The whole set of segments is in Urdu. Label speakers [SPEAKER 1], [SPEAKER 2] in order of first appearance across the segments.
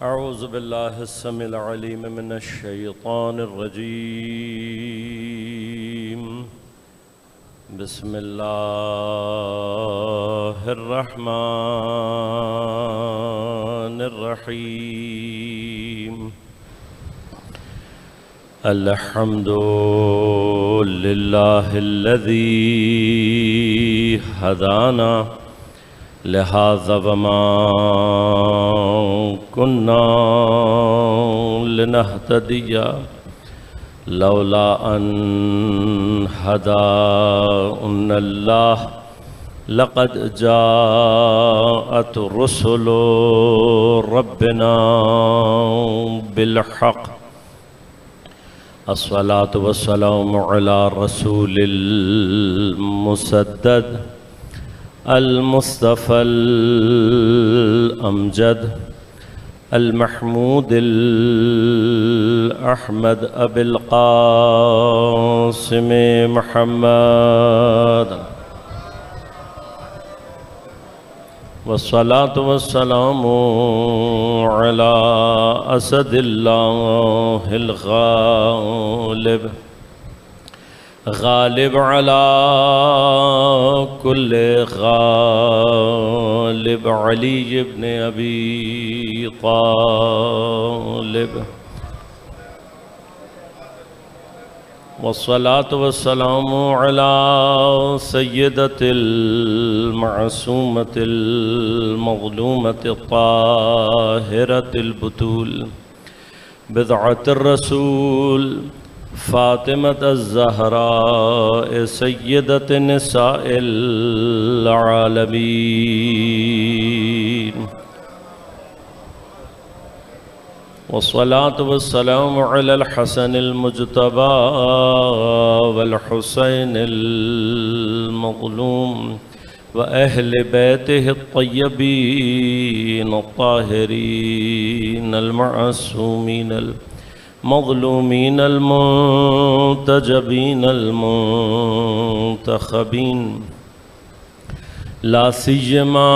[SPEAKER 1] أعوذ بالله السميع العليم من الشيطان الرجيم. بسم الله الرحمن الرحيم. الحمد لله الذي هدانا لهذا وما كنا لنهتدي لولا أن هدانا الله لقد جاءت رسل ربنا بالحق. الصلاة والسلام على رسول المسدد المصطفى الأمجد المحمود الأحمد أبي القاسم محمد، والصلاة والسلام على أسد الله الغالب، غالب على كل غالب، علي بن أبي طالب. والصلاة والسلام على سيدة المعصومة المظلومة الطاهرة البتول، بضعة الرسول فاطمة الزهراء سيدة نساء العالمين. والصلاة والسلام على الحسن المجتبى والحسين المظلوم وأهل بيته الطيبين الطاهرين المعصومين المظلومين المنتجبين المنتخبين، لا سيما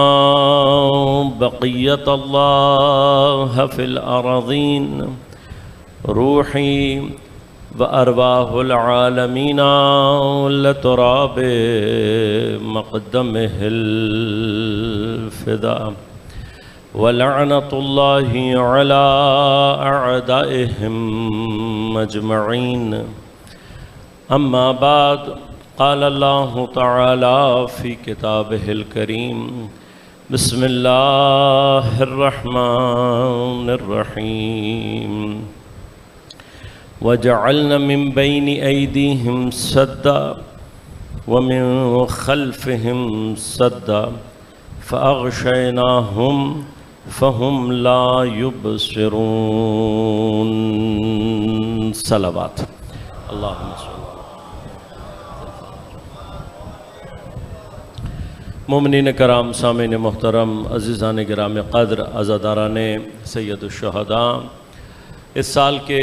[SPEAKER 1] بقية الله في الأراضين، روحي وأرواح العالمين لتراب مقدمه الفداء، ولعنة الله على أعدائهم أجمعين. أما بعد، قال الله تعالى في كتابه الكريم: بسم الله الرحمن الرحيم. وجعلنا من بين أيديهم سدا ومن خلفهم سدا فأغشيناهم فهم لا يبصرون. صلوات اللهم صل. مومنین کرام، سامعین محترم، عزیزان گرام قدر، عزاداران سید الشہداء، اس سال کے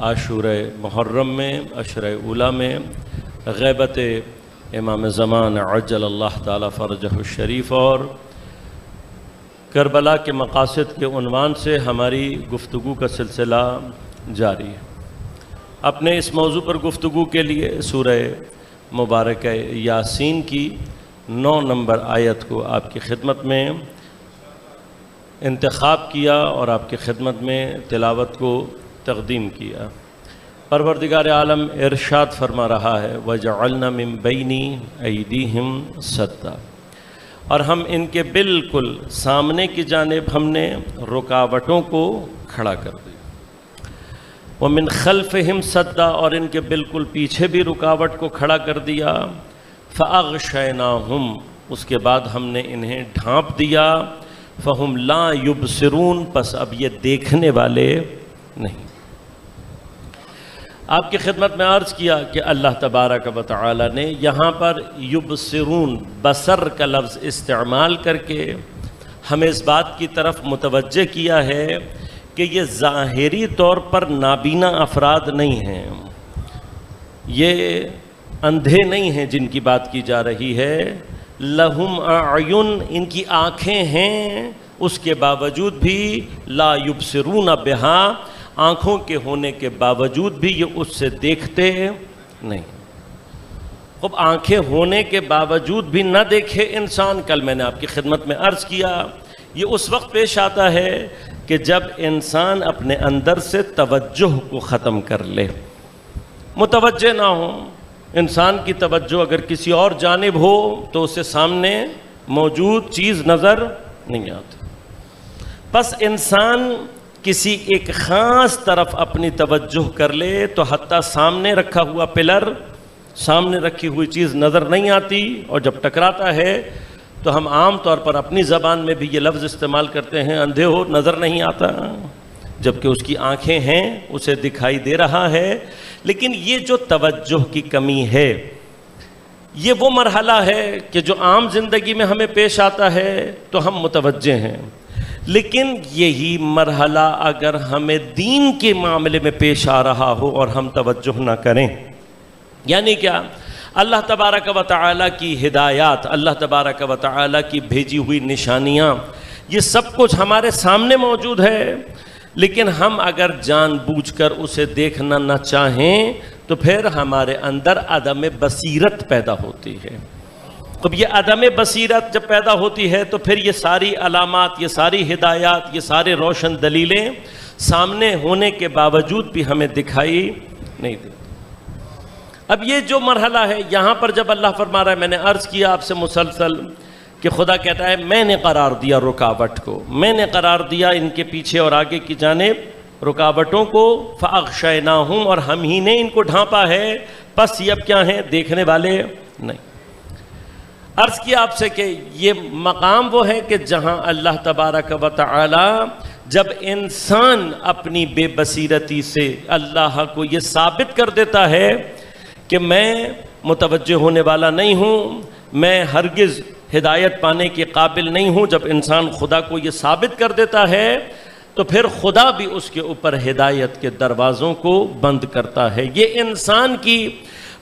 [SPEAKER 1] عاشورہ محرم میں، عشرہ اولیٰ میں، غیبت امام زمان عجل اللہ تعالی فرجہ الشریف اور کربلا کے مقاصد کے عنوان سے ہماری گفتگو کا سلسلہ جاری ہے. اپنے اس موضوع پر گفتگو کے لیے سورہ مبارکہ یاسین کی 9 نمبر آیت کو آپ کی خدمت میں انتخاب کیا اور آپ کی خدمت میں تلاوت کو تقدیم کیا. پروردگار عالم ارشاد فرما رہا ہے: وَجَعَلْنَا مِن بَيْنِ أَيْدِيهِمْ سَدًّا، اور ہم ان کے بالکل سامنے کی جانب ہم نے رکاوٹوں کو کھڑا کر دیا. وَمِن خَلْفِهِمْ سَدًّا، اور ان کے بالکل پیچھے بھی رکاوٹ کو کھڑا کر دیا. فَأَغْشَيْنَاهُمْ، اس کے بعد ہم نے انہیں ڈھانپ دیا. فَهُمْ لَا يُبْصِرُونَ، پس اب یہ دیکھنے والے نہیں. آپ کی خدمت میں عرض کیا کہ اللہ تبارک و تعالی نے یہاں پر یبصرون، بصر کا لفظ استعمال کر کے ہمیں اس بات کی طرف متوجہ کیا ہے کہ یہ ظاہری طور پر نابینا افراد نہیں ہیں، یہ اندھے نہیں ہیں جن کی بات کی جا رہی ہے. لہم اعین، ان کی آنکھیں ہیں اس کے باوجود بھی لا یبصرون بہا، آنکھوں کے ہونے کے باوجود بھی یہ اس سے دیکھتے نہیں۔ اب آنکھیں ہونے کے باوجود بھی نہ دیکھے انسان، کل میں نے آپ کی خدمت میں عرض کیا، یہ اس وقت پیش آتا ہے کہ جب انسان اپنے اندر سے توجہ کو ختم کر لے، متوجہ نہ ہو۔ انسان کی توجہ اگر کسی اور جانب ہو تو اسے سامنے موجود چیز نظر نہیں آتی۔ بس انسان کسی ایک خاص طرف اپنی توجہ کر لے تو حتیٰ سامنے رکھا ہوا پلر، سامنے رکھی ہوئی چیز نظر نہیں آتی، اور جب ٹکراتا ہے تو ہم عام طور پر اپنی زبان میں بھی یہ لفظ استعمال کرتے ہیں، اندھے ہو نظر نہیں آتا، جبکہ اس کی آنکھیں ہیں، اسے دکھائی دے رہا ہے۔ لیکن یہ جو توجہ کی کمی ہے، یہ وہ مرحلہ ہے کہ جو عام زندگی میں ہمیں پیش آتا ہے تو ہم متوجہ ہیں، لیکن یہی مرحلہ اگر ہمیں دین کے معاملے میں پیش آ رہا ہو اور ہم توجہ نہ کریں، یعنی کیا؟ اللہ تبارک و تعالیٰ کی ہدایات، اللہ تبارک و تعالیٰ کی بھیجی ہوئی نشانیاں، یہ سب کچھ ہمارے سامنے موجود ہے، لیکن ہم اگر جان بوجھ کر اسے دیکھنا نہ چاہیں تو پھر ہمارے اندر عدم بصیرت پیدا ہوتی ہے۔ اب یہ عدم بصیرت جب پیدا ہوتی ہے تو پھر یہ ساری علامات، یہ ساری ہدایات، یہ سارے روشن دلیلیں سامنے ہونے کے باوجود بھی ہمیں دکھائی نہیں دیتی۔ اب یہ جو مرحلہ ہے، یہاں پر جب اللہ فرما رہا ہے، میں نے عرض کیا آپ سے مسلسل کہ خدا کہتا ہے میں نے قرار دیا رکاوٹ کو، میں نے قرار دیا ان کے پیچھے اور آگے کی جانب رکاوٹوں کو، فَأَغْشَيْنَاهُمْ، اور ہم ہی نے ان کو ڈھانپا ہے، پس یہ اب کیا ہیں؟ دیکھنے والے نہیں۔ عرض کیا آپ سے کہ یہ مقام وہ ہے کہ جہاں اللہ تبارک و تعالی جب انسان اپنی بے بصیرتی سے اللہ کو یہ ثابت کر دیتا ہے کہ میں متوجہ ہونے والا نہیں ہوں، میں ہرگز ہدایت پانے کے قابل نہیں ہوں، جب انسان خدا کو یہ ثابت کر دیتا ہے تو پھر خدا بھی اس کے اوپر ہدایت کے دروازوں کو بند کرتا ہے۔ یہ انسان کی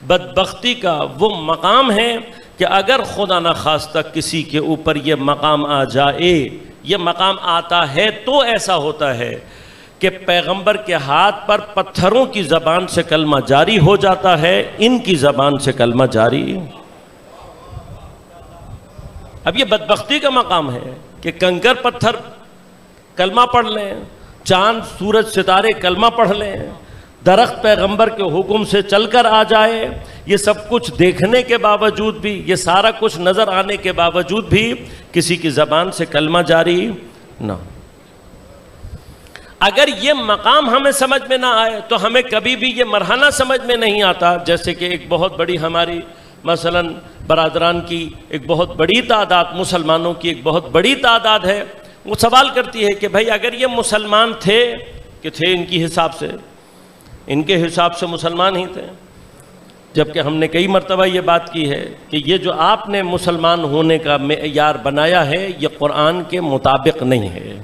[SPEAKER 1] بدبختی کا وہ مقام ہے کہ اگر خدا نخواستہ کسی کے اوپر یہ مقام آ جائے، یہ مقام آتا ہے تو ایسا ہوتا ہے کہ پیغمبر کے ہاتھ پر پتھروں کی زبان سے کلمہ جاری ہو جاتا ہے، ان کی زبان سے کلمہ جاری۔ اب یہ بدبختی کا مقام ہے کہ کنکر پتھر کلمہ پڑھ لیں، چاند سورج ستارے کلمہ پڑھ لیں، درخت پیغمبر کے حکم سے چل کر آ جائے، یہ سب کچھ دیکھنے کے باوجود بھی، یہ سارا کچھ نظر آنے کے باوجود بھی کسی کی زبان سے کلمہ جاری نہ ہو۔ اگر یہ مقام ہمیں سمجھ میں نہ آئے تو ہمیں کبھی بھی یہ مرحلہ سمجھ میں نہیں آتا۔ جیسے کہ ایک بہت بڑی ہماری مثلا برادران کی ایک بہت بڑی تعداد، مسلمانوں کی ایک بہت بڑی تعداد ہے، وہ سوال کرتی ہے کہ بھائی اگر یہ مسلمان تھے، کہ تھے ان کی حساب سے، ان کے حساب سے مسلمان ہی تھے، جبکہ ہم نے کئی مرتبہ یہ بات کی ہے کہ یہ جو آپ نے مسلمان ہونے کا معیار بنایا ہے یہ قرآن کے مطابق نہیں ہے۔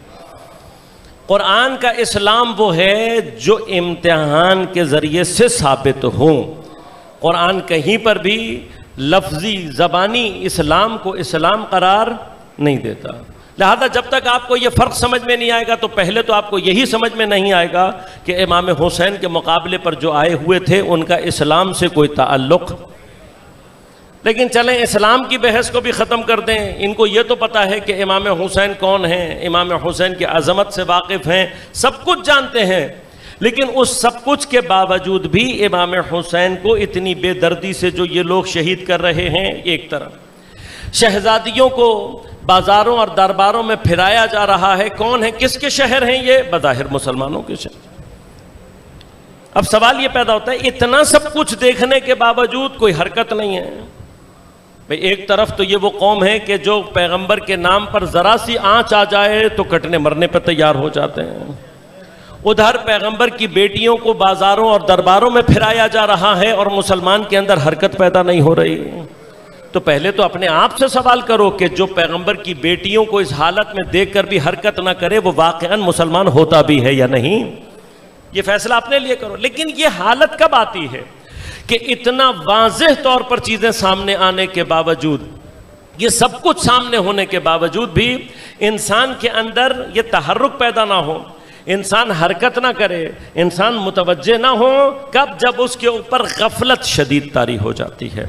[SPEAKER 1] قرآن کا اسلام وہ ہے جو امتحان کے ذریعے سے ثابت ہوں۔ قرآن کہیں پر بھی لفظی زبانی اسلام کو اسلام قرار نہیں دیتا، لہذا جب تک آپ کو یہ فرق سمجھ میں نہیں آئے گا تو پہلے تو آپ کو یہی سمجھ میں نہیں آئے گا کہ امام حسین کے مقابلے پر جو آئے ہوئے تھے ان کا اسلام سے کوئی تعلق۔ لیکن چلیں اسلام کی بحث کو بھی ختم کر دیں، ان کو یہ تو پتہ ہے کہ امام حسین کون ہیں، امام حسین کی عظمت سے واقف ہیں، سب کچھ جانتے ہیں، لیکن اس سب کچھ کے باوجود بھی امام حسین کو اتنی بے دردی سے جو یہ لوگ شہید کر رہے ہیں، ایک طرف شہزادیوں کو بازاروں اور درباروں میں پھرایا جا رہا ہے، کون ہے، کس کے شہر ہیں یہ؟ بظاہر مسلمانوں کے شہر۔ اب سوال یہ پیدا ہوتا ہے اتنا سب کچھ دیکھنے کے باوجود کوئی حرکت نہیں ہے۔ بھئی ایک طرف تو یہ وہ قوم ہے کہ جو پیغمبر کے نام پر ذرا سی آنچ آ جائے تو کٹنے مرنے پہ تیار ہو جاتے ہیں، ادھر پیغمبر کی بیٹیوں کو بازاروں اور درباروں میں پھرایا جا رہا ہے اور مسلمان کے اندر حرکت پیدا نہیں ہو رہی۔ تو پہلے تو اپنے آپ سے سوال کرو کہ جو پیغمبر کی بیٹیوں کو اس حالت میں دیکھ کر بھی حرکت نہ کرے وہ واقعاً مسلمان ہوتا بھی ہے یا نہیں، یہ فیصلہ اپنے لیے کرو۔ لیکن یہ حالت کب آتی ہے کہ اتنا واضح طور پر چیزیں سامنے آنے کے باوجود، یہ سب کچھ سامنے ہونے کے باوجود بھی انسان کے اندر یہ تحرک پیدا نہ ہو، انسان حرکت نہ کرے، انسان متوجہ نہ ہو، کب؟ جب اس کے اوپر غفلت شدید طاری ہو جاتی ہے۔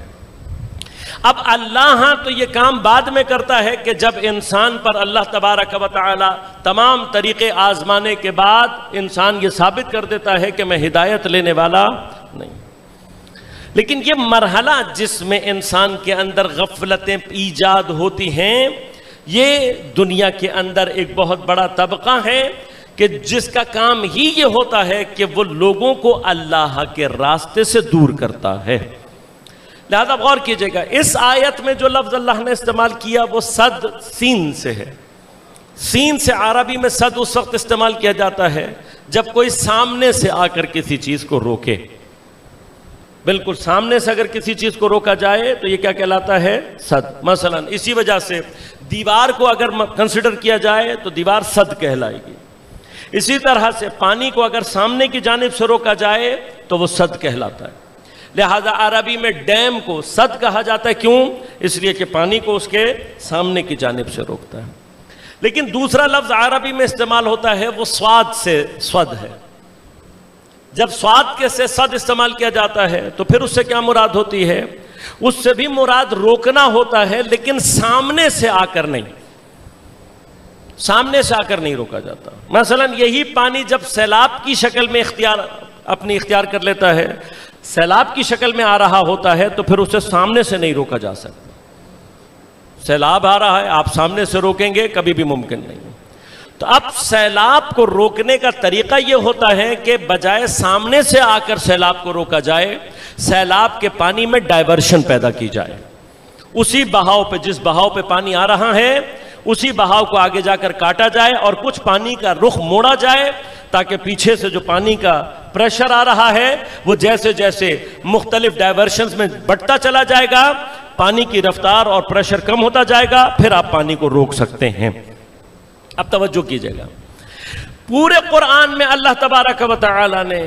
[SPEAKER 1] اب اللہ ہاں تو یہ کام بعد میں کرتا ہے کہ جب انسان پر اللہ تبارک و تعالی تمام طریقے آزمانے کے بعد انسان یہ ثابت کر دیتا ہے کہ میں ہدایت لینے والا نہیں۔ لیکن یہ مرحلہ جس میں انسان کے اندر غفلتیں ایجاد ہوتی ہیں، یہ دنیا کے اندر ایک بہت بڑا طبقہ ہے کہ جس کا کام ہی یہ ہوتا ہے کہ وہ لوگوں کو اللہ کے راستے سے دور کرتا ہے۔ لہذا غور کیجئے گا، اس آیت میں جو لفظ اللہ نے استعمال کیا وہ صد سین سے ہے۔ سین سے عربی میں صد اس وقت استعمال کیا جاتا ہے جب کوئی سامنے سے آ کر کسی چیز کو روکے۔ بالکل سامنے سے اگر کسی چیز کو روکا جائے تو یہ کیا کہلاتا ہے؟ صد۔ مثلا اسی وجہ سے دیوار کو اگر کنسیڈر کیا جائے تو دیوار صد کہلائے گی۔ اسی طرح سے پانی کو اگر سامنے کی جانب سے روکا جائے تو وہ صد کہلاتا ہے۔ لہذا عربی میں ڈیم کو صد کہا جاتا ہے، کیوں؟ اس لیے کہ پانی کو اس کے سامنے کی جانب سے روکتا ہے۔ لیکن دوسرا لفظ عربی میں استعمال ہوتا ہے وہ سواد سے صد ہے۔ جب سواد کے سے صد استعمال کیا جاتا ہے تو پھر اس سے کیا مراد ہوتی ہے؟ اس سے بھی مراد روکنا ہوتا ہے، لیکن سامنے سے آ کر نہیں، سامنے سے آ کر نہیں روکا جاتا۔ مثلا یہی پانی جب سیلاب کی شکل میں اپنی اختیار کر لیتا ہے، سیلاب کی شکل میں آ رہا ہوتا ہے تو پھر اسے سامنے سے نہیں روکا جا سکتا۔ سیلاب آ رہا ہے، آپ سامنے سے روکیں گے کبھی بھی ممکن نہیں۔ تو اب سیلاب کو روکنے کا طریقہ یہ ہوتا ہے کہ بجائے سامنے سے آ کر سیلاب کو روکا جائے، سیلاب کے پانی میں ڈائیورشن پیدا کی جائے۔ اسی بہاؤ پہ، جس بہاؤ پہ پانی آ رہا ہے، اسی بہاؤ کو آگے جا کر کاٹا جائے اور کچھ پانی کا رخ موڑا جائے تاکہ پیچھے سے جو پانی کا پریشر آ رہا ہے وہ جیسے جیسے مختلف ڈائیورشنز میں بڑھتا چلا جائے گا، پانی کی رفتار اور پریشر کم ہوتا جائے گا، پھر آپ پانی کو روک سکتے ہیں۔ اب توجہ کیجئے گا، پورے قرآن میں اللہ تبارک و تعالی نے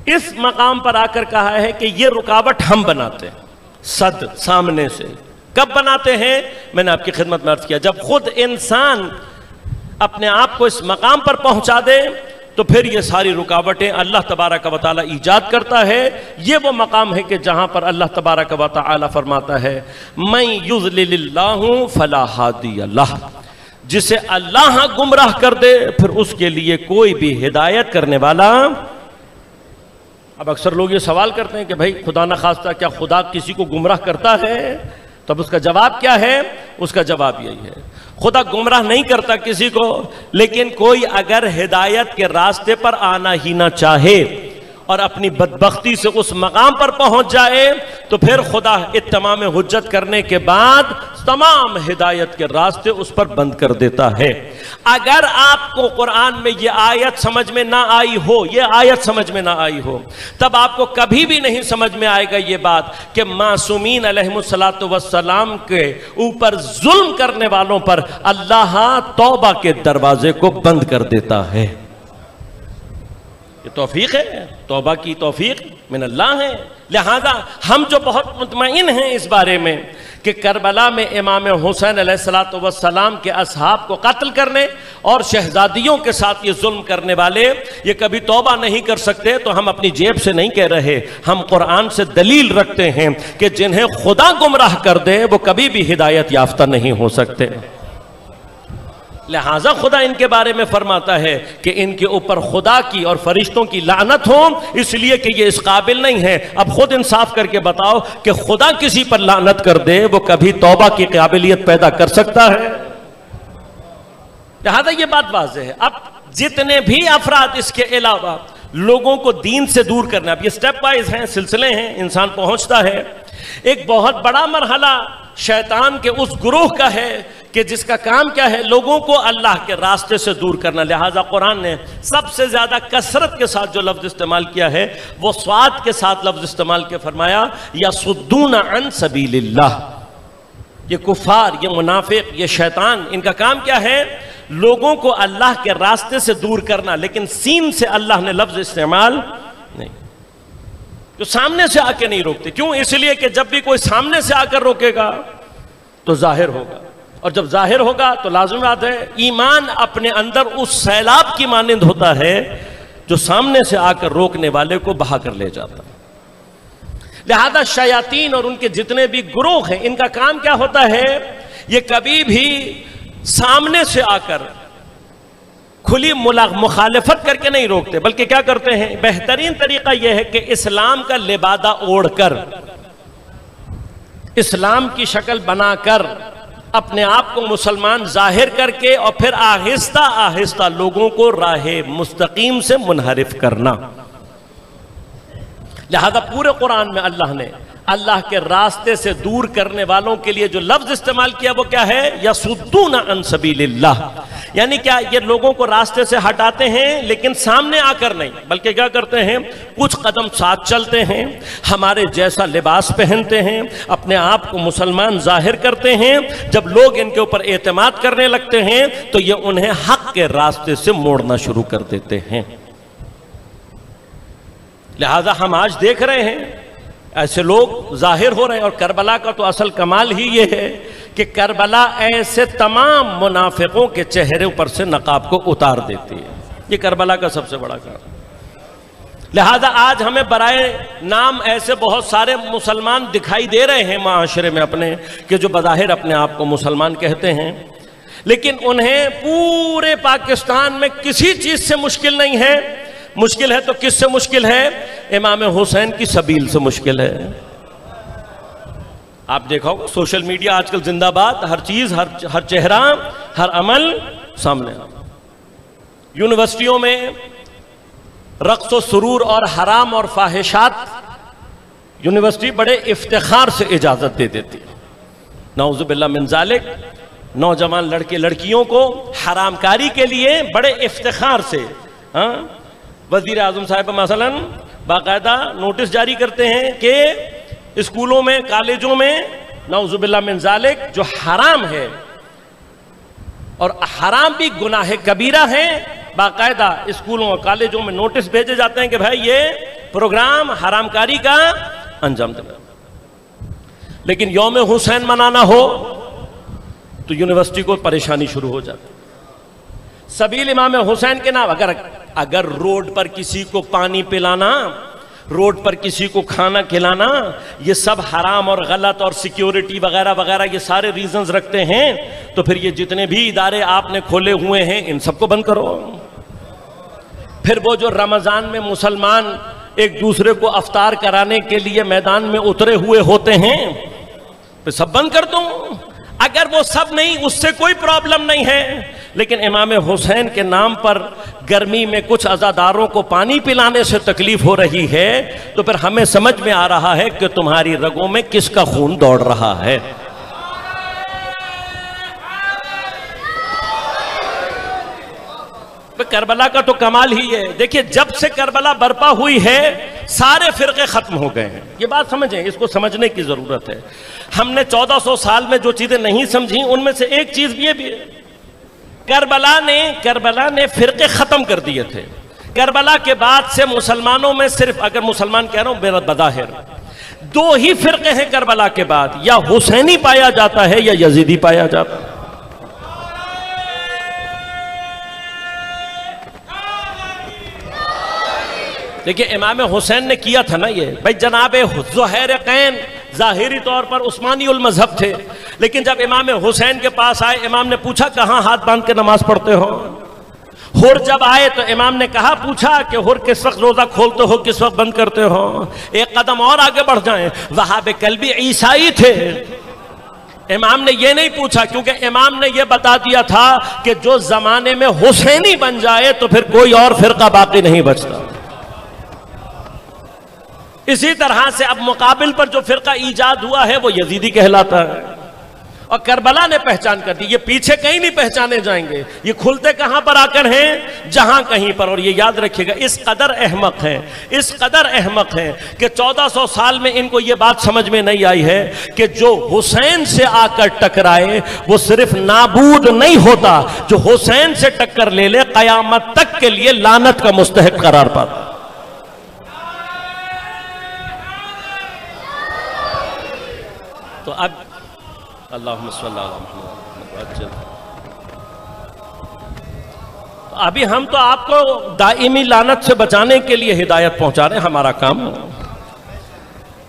[SPEAKER 1] اس مقام پر آ کر کہا ہے کہ یہ رکاوٹ ہم بناتے ہیں، صد سامنے سے۔ کب بناتے ہیں؟ میں نے آپ کی خدمت میں عرض کیا، جب خود انسان اپنے آپ کو اس مقام پر پہنچا دے تو پھر یہ ساری رکاوٹیں اللہ تبارک و تعالی ایجاد کرتا ہے۔ یہ وہ مقام ہے کہ جہاں پر اللہ تبارک و تعالی فرماتا ہے من یضلل اللہ فلا ہادی لہ، جسے اللہ گمراہ کر دے پھر اس کے لیے کوئی بھی ہدایت کرنے والا۔ اب اکثر لوگ یہ سوال کرتے ہیں کہ بھائی خدا نخواستہ کیا خدا کسی کو گمراہ کرتا ہے؟ تو اب اس کا جواب کیا ہے؟ اس کا جواب یہی ہے، خدا گمراہ نہیں کرتا کسی کو، لیکن کوئی اگر ہدایت کے راستے پر آنا ہی نہ چاہے اور اپنی بدبختی سے اس مقام پر پہنچ جائے تو پھر خدا اتمام حجت کرنے کے بعد تمام ہدایت کے راستے اس پر بند کر دیتا ہے۔ اگر آپ کو قرآن میں یہ آیت سمجھ میں نہ آئی ہو، یہ آیت سمجھ میں نہ آئی ہو، تب آپ کو کبھی بھی نہیں سمجھ میں آئے گا یہ بات کہ معصومین علیہم السلام کے اوپر ظلم کرنے والوں پر اللہ توبہ کے دروازے کو بند کر دیتا ہے۔ یہ توفیق ہے، توبہ کی توفیق من اللہ ہے۔ لہذا ہم جو بہت مطمئن ہیں اس بارے میں کہ کربلا میں امام حسین علیہ السلام کے اصحاب کو قتل کرنے اور شہزادیوں کے ساتھ یہ ظلم کرنے والے یہ کبھی توبہ نہیں کر سکتے، تو ہم اپنی جیب سے نہیں کہہ رہے، ہم قرآن سے دلیل رکھتے ہیں کہ جنہیں خدا گمراہ کر دے وہ کبھی بھی ہدایت یافتہ نہیں ہو سکتے۔ لہٰذا خدا ان کے بارے میں فرماتا ہے کہ ان کے اوپر خدا کی اور فرشتوں کی لعنت ہو، اس لیے کہ یہ اس قابل نہیں ہے۔ اب خود انصاف کر کے بتاؤ کہ خدا کسی پر لعنت کر دے وہ کبھی توبہ کی قابلیت پیدا کر سکتا ہے؟ لہذا یہ بات واضح ہے۔ اب جتنے بھی افراد اس کے علاوہ لوگوں کو دین سے دور کرنا، اب یہ سٹیپ وائز ہیں، سلسلے ہیں، انسان پہنچتا ہے۔ ایک بہت بڑا مرحلہ شیطان کے اس گروہ کا ہے کہ جس کا کام کیا ہے؟ لوگوں کو اللہ کے راستے سے دور کرنا۔ لہٰذا قرآن نے سب سے زیادہ کثرت کے ساتھ جو لفظ استعمال کیا ہے وہ سواد کے ساتھ لفظ استعمال کے فرمایا یصدون عن سبیل اللہ۔ یہ کفار، یہ منافق، یہ شیطان، ان کا کام کیا ہے؟ لوگوں کو اللہ کے راستے سے دور کرنا، لیکن سین سے اللہ نے لفظ استعمال نہیں، جو سامنے سے آ کے نہیں روکتے۔ کیوں؟ اس لیے کہ جب بھی کوئی سامنے سے آ کر روکے گا تو ظاہر ہوگا، اور جب ظاہر ہوگا تو لازمی بات ہے ایمان اپنے اندر اس سیلاب کی مانند ہوتا ہے جو سامنے سے آ کر روکنے والے کو بہا کر لے جاتا ہے۔ لہذا شیاطین اور ان کے جتنے بھی گروہ ہیں ان کا کام کیا ہوتا ہے، یہ کبھی بھی سامنے سے آ کر کھلی مخالفت کر کے نہیں روکتے، بلکہ کیا کرتے ہیں، بہترین طریقہ یہ ہے کہ اسلام کا لبادہ اوڑھ کر، اسلام کی شکل بنا کر، اپنے آپ کو مسلمان ظاہر کر کے اور پھر آہستہ آہستہ لوگوں کو راہ مستقیم سے منحرف کرنا۔ لہذا پورے قرآن میں اللہ نے اللہ کے راستے سے دور کرنے والوں کے لیے جو لفظ استعمال کیا وہ کیا ہے، یصدون عن سبیل اللہ، یعنی کیا، یہ لوگوں کو راستے سے ہٹاتے ہیں لیکن سامنے آ کر نہیں، بلکہ کیا کرتے ہیں، کچھ قدم ساتھ چلتے ہیں، ہمارے جیسا لباس پہنتے ہیں، اپنے آپ کو مسلمان ظاہر کرتے ہیں، جب لوگ ان کے اوپر اعتماد کرنے لگتے ہیں تو یہ انہیں حق کے راستے سے موڑنا شروع کر دیتے ہیں۔ لہذا ہم آج دیکھ رہے ہیں ایسے لوگ ظاہر ہو رہے ہیں، اور کربلا کا تو اصل کمال ہی یہ ہے کہ کربلا ایسے تمام منافقوں کے چہرے پر سے نقاب کو اتار دیتی ہے، یہ کربلا کا سب سے بڑا کام۔ لہذا آج ہمیں برائے نام ایسے بہت سارے مسلمان دکھائی دے رہے ہیں معاشرے میں اپنے، کہ جو بظاہر اپنے آپ کو مسلمان کہتے ہیں، لیکن انہیں پورے پاکستان میں کسی چیز سے مشکل نہیں ہے۔ مشکل ہے تو کس سے مشکل ہے؟ امام حسین کی سبیل سے مشکل ہے۔ آپ دیکھا ہوگا سوشل میڈیا آج کل زندہ باد، ہر چیز، ہر چہرہ، ہر عمل سامنے۔ یونیورسٹیوں میں رقص و سرور اور حرام اور فاحشات یونیورسٹی بڑے افتخار سے اجازت دے دیتی، نعوذ باللہ من ذالک۔ نوجوان لڑکے لڑکیوں کو حرام کاری کے لیے بڑے افتخار سے، وزیر اعظم صاحب مثلا باقاعدہ نوٹس جاری کرتے ہیں کہ اسکولوں میں، کالجوں میں، نعوذ باللہ من ذالک، جو حرام ہے اور حرام بھی گناہ کبیرہ ہے، باقاعدہ اسکولوں اور کالجوں میں نوٹس بھیجے جاتے ہیں کہ بھائی یہ پروگرام حرام کاری کا انجام دینا۔ لیکن یوم حسین منانا ہو تو یونیورسٹی کو پریشانی شروع ہو جاتی۔ سبیل امام حسین کے نام، اگر روڈ پر کسی کو پانی پلانا، روڈ پر کسی کو کھانا کھلانا، یہ سب حرام اور غلط اور سیکیورٹی وغیرہ وغیرہ یہ سارے ریزنز رکھتے ہیں، تو پھر یہ جتنے بھی ادارے آپ نے کھولے ہوئے ہیں ان سب کو بند کرو۔ پھر وہ جو رمضان میں مسلمان ایک دوسرے کو افطار کرانے کے لیے میدان میں اترے ہوئے ہوتے ہیں، پھر سب بند کر دو۔ اگر وہ سب نہیں، اس سے کوئی پرابلم نہیں ہے، لیکن امام حسین کے نام پر گرمی میں کچھ عزاداروں کو پانی پلانے سے تکلیف ہو رہی ہے، تو پھر ہمیں سمجھ میں آ رہا ہے کہ تمہاری رگوں میں کس کا خون دوڑ رہا ہے۔ کربلا کا تو کمال ہی ہے۔ دیکھیے جب سے کربلا برپا ہوئی ہے سارے فرقے ختم ہو گئے ہیں، یہ بات سمجھیں، اس کو سمجھنے کی ضرورت ہے۔ ہم نے 1400 سال میں جو چیزیں نہیں سمجھی ان میں سے ایک چیز یہ بھی ہے، کربلا نے فرقے ختم کر دیے تھے۔ کربلا کے بعد سے مسلمانوں میں صرف، اگر مسلمان کہہ رہا ہوں میرا بظاہر، دو ہی فرقے ہیں کربلا کے بعد، یا حسینی پایا جاتا ہے یا یزیدی پایا جاتا ہے۔ دیکھیں امام حسین نے کیا تھا نا یہ، بھائی جناب زہیرقین ظاہری طور پر عثمانی المذہب تھے، لیکن جب امام حسین کے پاس آئے، امام نے پوچھا کہاں ہاتھ باندھ کے نماز پڑھتے ہو؟ ہر جب آئے تو امام نے کہا، پوچھا کہ ہر کس وقت روزہ کھولتے ہو، کس وقت بند کرتے ہو؟ ایک قدم اور آگے بڑھ جائیں، وہاب کلبی عیسائی تھے، امام نے یہ نہیں پوچھا، کیونکہ امام نے یہ بتا دیا تھا کہ جو زمانے میں حسینی بن جائے تو پھر کوئی اور فرقہ باقی نہیں بچتا۔ اسی طرح سے اب مقابل پر جو فرقہ ایجاد ہوا ہے وہ یزیدی کہلاتا ہے، اور کربلا نے پہچان کر دی، یہ پیچھے کہیں نہیں پہچانے جائیں گے، یہ کھلتے کہاں پر آ کر ہیں؟ جہاں کہیں پر۔ اور یہ یاد رکھیے گا، اس قدر احمق ہیں، اس قدر احمق ہیں کہ 1400 سال میں ان کو یہ بات سمجھ میں نہیں آئی ہے کہ جو حسین سے آ کر ٹکرائے وہ صرف نابود نہیں ہوتا، جو حسین سے ٹکر لے لے قیامت تک کے لیے لعنت کا مستحق قرار پاتا۔ تو اب اللہم صلی اللہ علیہ وسلم ابھی ہم تو آپ کو دائمی لعنت سے بچانے کے لیے ہدایت پہنچا رہے ہیں، ہمارا کام ہے۔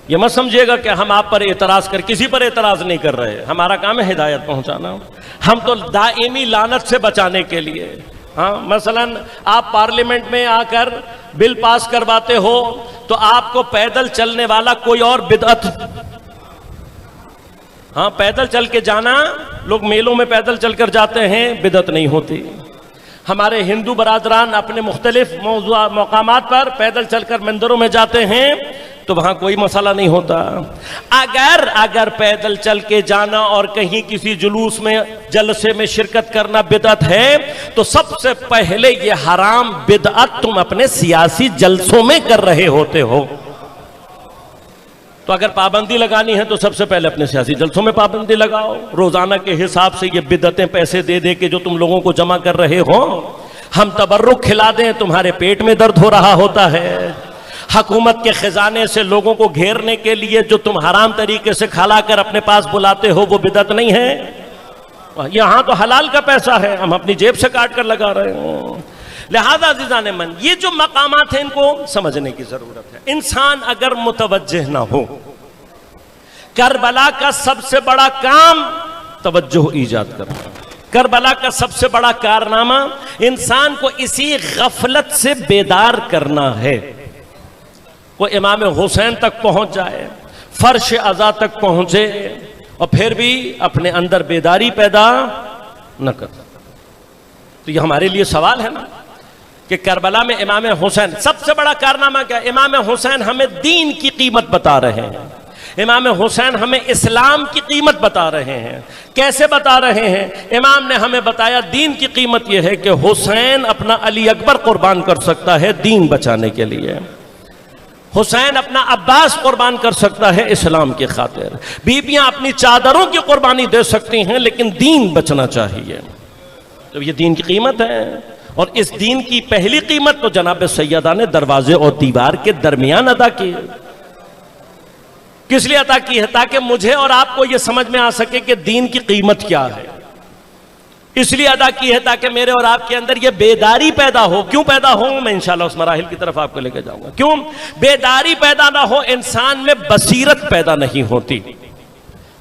[SPEAKER 1] یہ مت سمجھیے گا کہ ہم آپ پر اعتراض کسی پر اعتراض نہیں کر رہے، ہمارا کام ہے ہدایت پہنچانا۔ ہم تو دائمی لعنت سے بچانے کے لیے، ہاں مثلا آپ پارلیمنٹ میں آ کر بل پاس کرواتے ہو تو آپ کو پیدل چلنے والا کوئی اور بدعت، ہاں پیدل چل کے جانا، لوگ میلوں میں پیدل چل کر جاتے ہیں، بدعت نہیں ہوتی۔ ہمارے ہندو برادران اپنے مختلف مقامات پر پیدل چل کر مندروں میں جاتے ہیں تو وہاں کوئی مسئلہ نہیں ہوتا۔ اگر پیدل چل کے جانا اور کہیں کسی جلوس میں جلسے میں شرکت کرنا بدعت ہے تو سب سے پہلے یہ حرام بدعت تم اپنے سیاسی جلسوں میں کر رہے ہوتے ہو۔ تو اگر پابندی لگانی ہے تو سب سے پہلے اپنے سیاسی جلسوں میں پابندی لگاؤ۔ روزانہ کے حساب سے یہ بدعتیں پیسے دے دے کے جو تم لوگوں کو جمع کر رہے ہو، ہم تبرک کھلا دیں تمہارے پیٹ میں درد ہو رہا ہوتا ہے۔ حکومت کے خزانے سے لوگوں کو گھیرنے کے لیے جو تم حرام طریقے سے کھلا کر اپنے پاس بلاتے ہو وہ بدعت نہیں ہے؟ یہاں تو حلال کا پیسہ ہے، ہم اپنی جیب سے کاٹ کر لگا رہے ہیں۔ لہذا عزیزان من، یہ جو مقامات ہیں ان کو سمجھنے کی ضرورت ہے۔ انسان اگر متوجہ نہ ہو، کربلا کا سب سے بڑا کام توجہ ایجاد کرنا، کربلا کا سب سے بڑا کارنامہ انسان کو اسی غفلت سے بیدار کرنا ہے۔ وہ امام حسین تک پہنچ جائے، فرش عزا تک پہنچے اور پھر بھی اپنے اندر بیداری پیدا نہ کر۔ تو یہ ہمارے لیے سوال ہے نا کہ کربلا میں امام حسین سب سے بڑا کارنامہ کیا؟ امام حسین ہمیں دین کی قیمت بتا رہے ہیں، امام حسین ہمیں اسلام کی قیمت بتا رہے ہیں۔ کیسے بتا رہے ہیں؟ امام نے ہمیں بتایا دین کی قیمت یہ ہے کہ حسین اپنا علی اکبر قربان کر سکتا ہے دین بچانے کے لیے، حسین اپنا عباس قربان کر سکتا ہے اسلام کی خاطر، بیویاں اپنی چادروں کی قربانی دے سکتی ہیں لیکن دین بچنا چاہیے۔ تو یہ دین کی قیمت ہے، اور اس دین کی پہلی قیمت تو جناب سیدہ نے دروازے اور دیوار کے درمیان ادا کی۔ کس لیے عطا کی ہے؟ تاکہ مجھے اور آپ کو یہ سمجھ میں آ سکے کہ دین کی قیمت کیا ہے۔ اس لیے ادا کی ہے تاکہ میرے اور آپ کے اندر یہ بیداری پیدا ہو۔ کیوں پیدا ہو؟ میں انشاءاللہ اس مراحل کی طرف آپ کو لے کے جاؤں گا۔ کیوں بیداری پیدا نہ ہو؟ انسان میں بصیرت پیدا نہیں ہوتی۔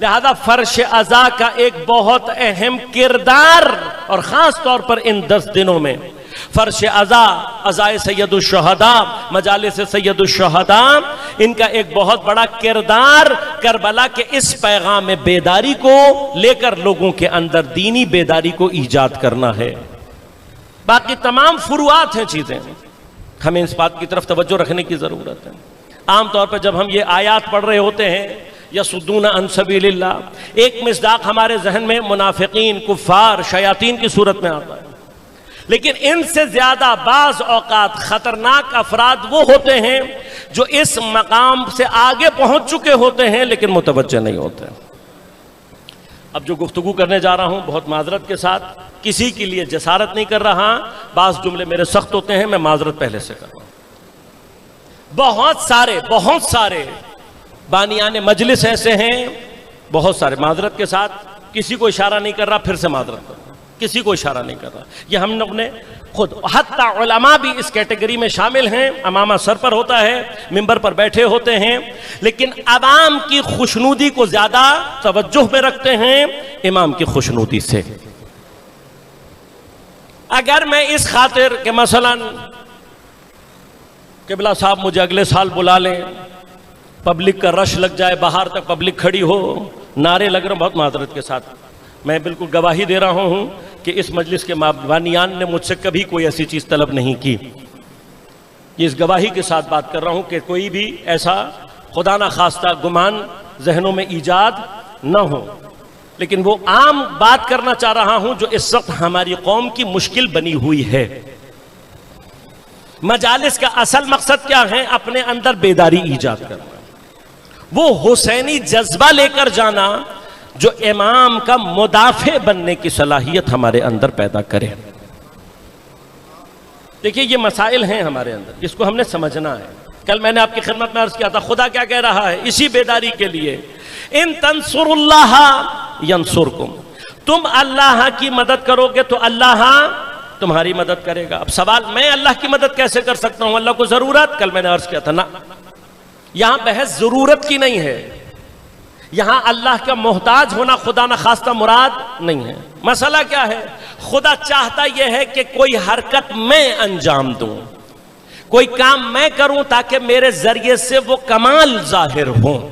[SPEAKER 1] لہذا فرش عزا کا ایک بہت اہم کردار، اور خاص طور پر ان 10 دنوں میں فرش عزا، عزائے سید الشہداء، مجالس سید الشہداء، ان کا ایک بہت بڑا کردار کربلا کے اس پیغام بیداری کو لے کر لوگوں کے اندر دینی بیداری کو ایجاد کرنا ہے۔ باقی تمام فروعات ہیں چیزیں، ہمیں اس بات کی طرف توجہ رکھنے کی ضرورت ہے۔ عام طور پر جب ہم یہ آیات پڑھ رہے ہوتے ہیں یصدون عن سبیل اللہ، ایک مصداق ہمارے ذہن میں منافقین، کفار، شیاطین کی صورت میں آتا ہے، لیکن ان سے زیادہ بعض اوقات خطرناک افراد وہ ہوتے ہیں جو اس مقام سے آگے پہنچ چکے ہوتے ہیں لیکن متوجہ نہیں ہوتے۔ اب جو گفتگو کرنے جا رہا ہوں بہت معذرت کے ساتھ، کسی کے لیے جسارت نہیں کر رہا، بعض جملے میرے سخت ہوتے ہیں، میں معذرت پہلے سے کر رہا ہوں۔ بہت سارے بانیان مجلس ایسے ہیں، بہت سارے، معذرت کے ساتھ کسی کو اشارہ نہیں کر رہا، پھر سے معذرت کر رہا ہوں، کسی کو اشارہ نہیں کر رہا، یہ ہم لوگ نے خود، حتی علماء بھی اس کیٹیگری میں شامل ہیں، امامہ سر پر ہوتا ہے، ممبر پر بیٹھے ہوتے ہیں، لیکن عوام کی خوشنودی کو زیادہ توجہ میں رکھتے ہیں امام کی خوشنودی سے۔ اگر میں اس خاطر کہ مثلا قبلہ صاحب مجھے اگلے سال بلا لیں، پبلک کا رش لگ جائے، باہر تک پبلک کھڑی ہو، نعرے لگ رہے ہیں، بہت معذرت کے ساتھ میں بالکل گواہی دے رہا ہوں کہ اس مجلس کے بانیان نے مجھ سے کبھی کوئی ایسی چیز طلب نہیں کی۔ یہ اس گواہی کے ساتھ بات کر رہا ہوں کہ کوئی بھی ایسا خدا نہ خواستہ گمان ذہنوں میں ایجاد نہ ہو، لیکن وہ عام بات کرنا چاہ رہا ہوں جو اس وقت ہماری قوم کی مشکل بنی ہوئی ہے۔ مجالس کا اصل مقصد کیا ہے؟ اپنے اندر بیداری ایجاد کرنا، وہ حسینی جذبہ لے کر جانا جو امام کا مدافع بننے کی صلاحیت ہمارے اندر پیدا کرے۔ دیکھیے یہ مسائل ہیں ہمارے اندر، اس کو ہم نے سمجھنا ہے۔ کل میں نے آپ کی خدمت میں عرض کیا تھا خدا کیا کہہ رہا ہے اسی بیداری کے لیے، ان تنصر اللہ ینصرکم، تم اللہ کی مدد کرو گے تو اللہ تمہاری مدد کرے گا. اب سوال، میں اللہ کی مدد کیسے کر سکتا ہوں؟ اللہ کو ضرورت، کل میں نے عرض کیا تھا نا، یہاں بحث ضرورت کی نہیں ہے، یہاں اللہ کا محتاج ہونا خدا نہ خواستہ مراد نہیں ہے. مسئلہ کیا ہے؟ خدا چاہتا یہ ہے کہ کوئی حرکت میں انجام دوں، کوئی کام میں کروں تاکہ میرے ذریعے سے وہ کمال ظاہر ہوں.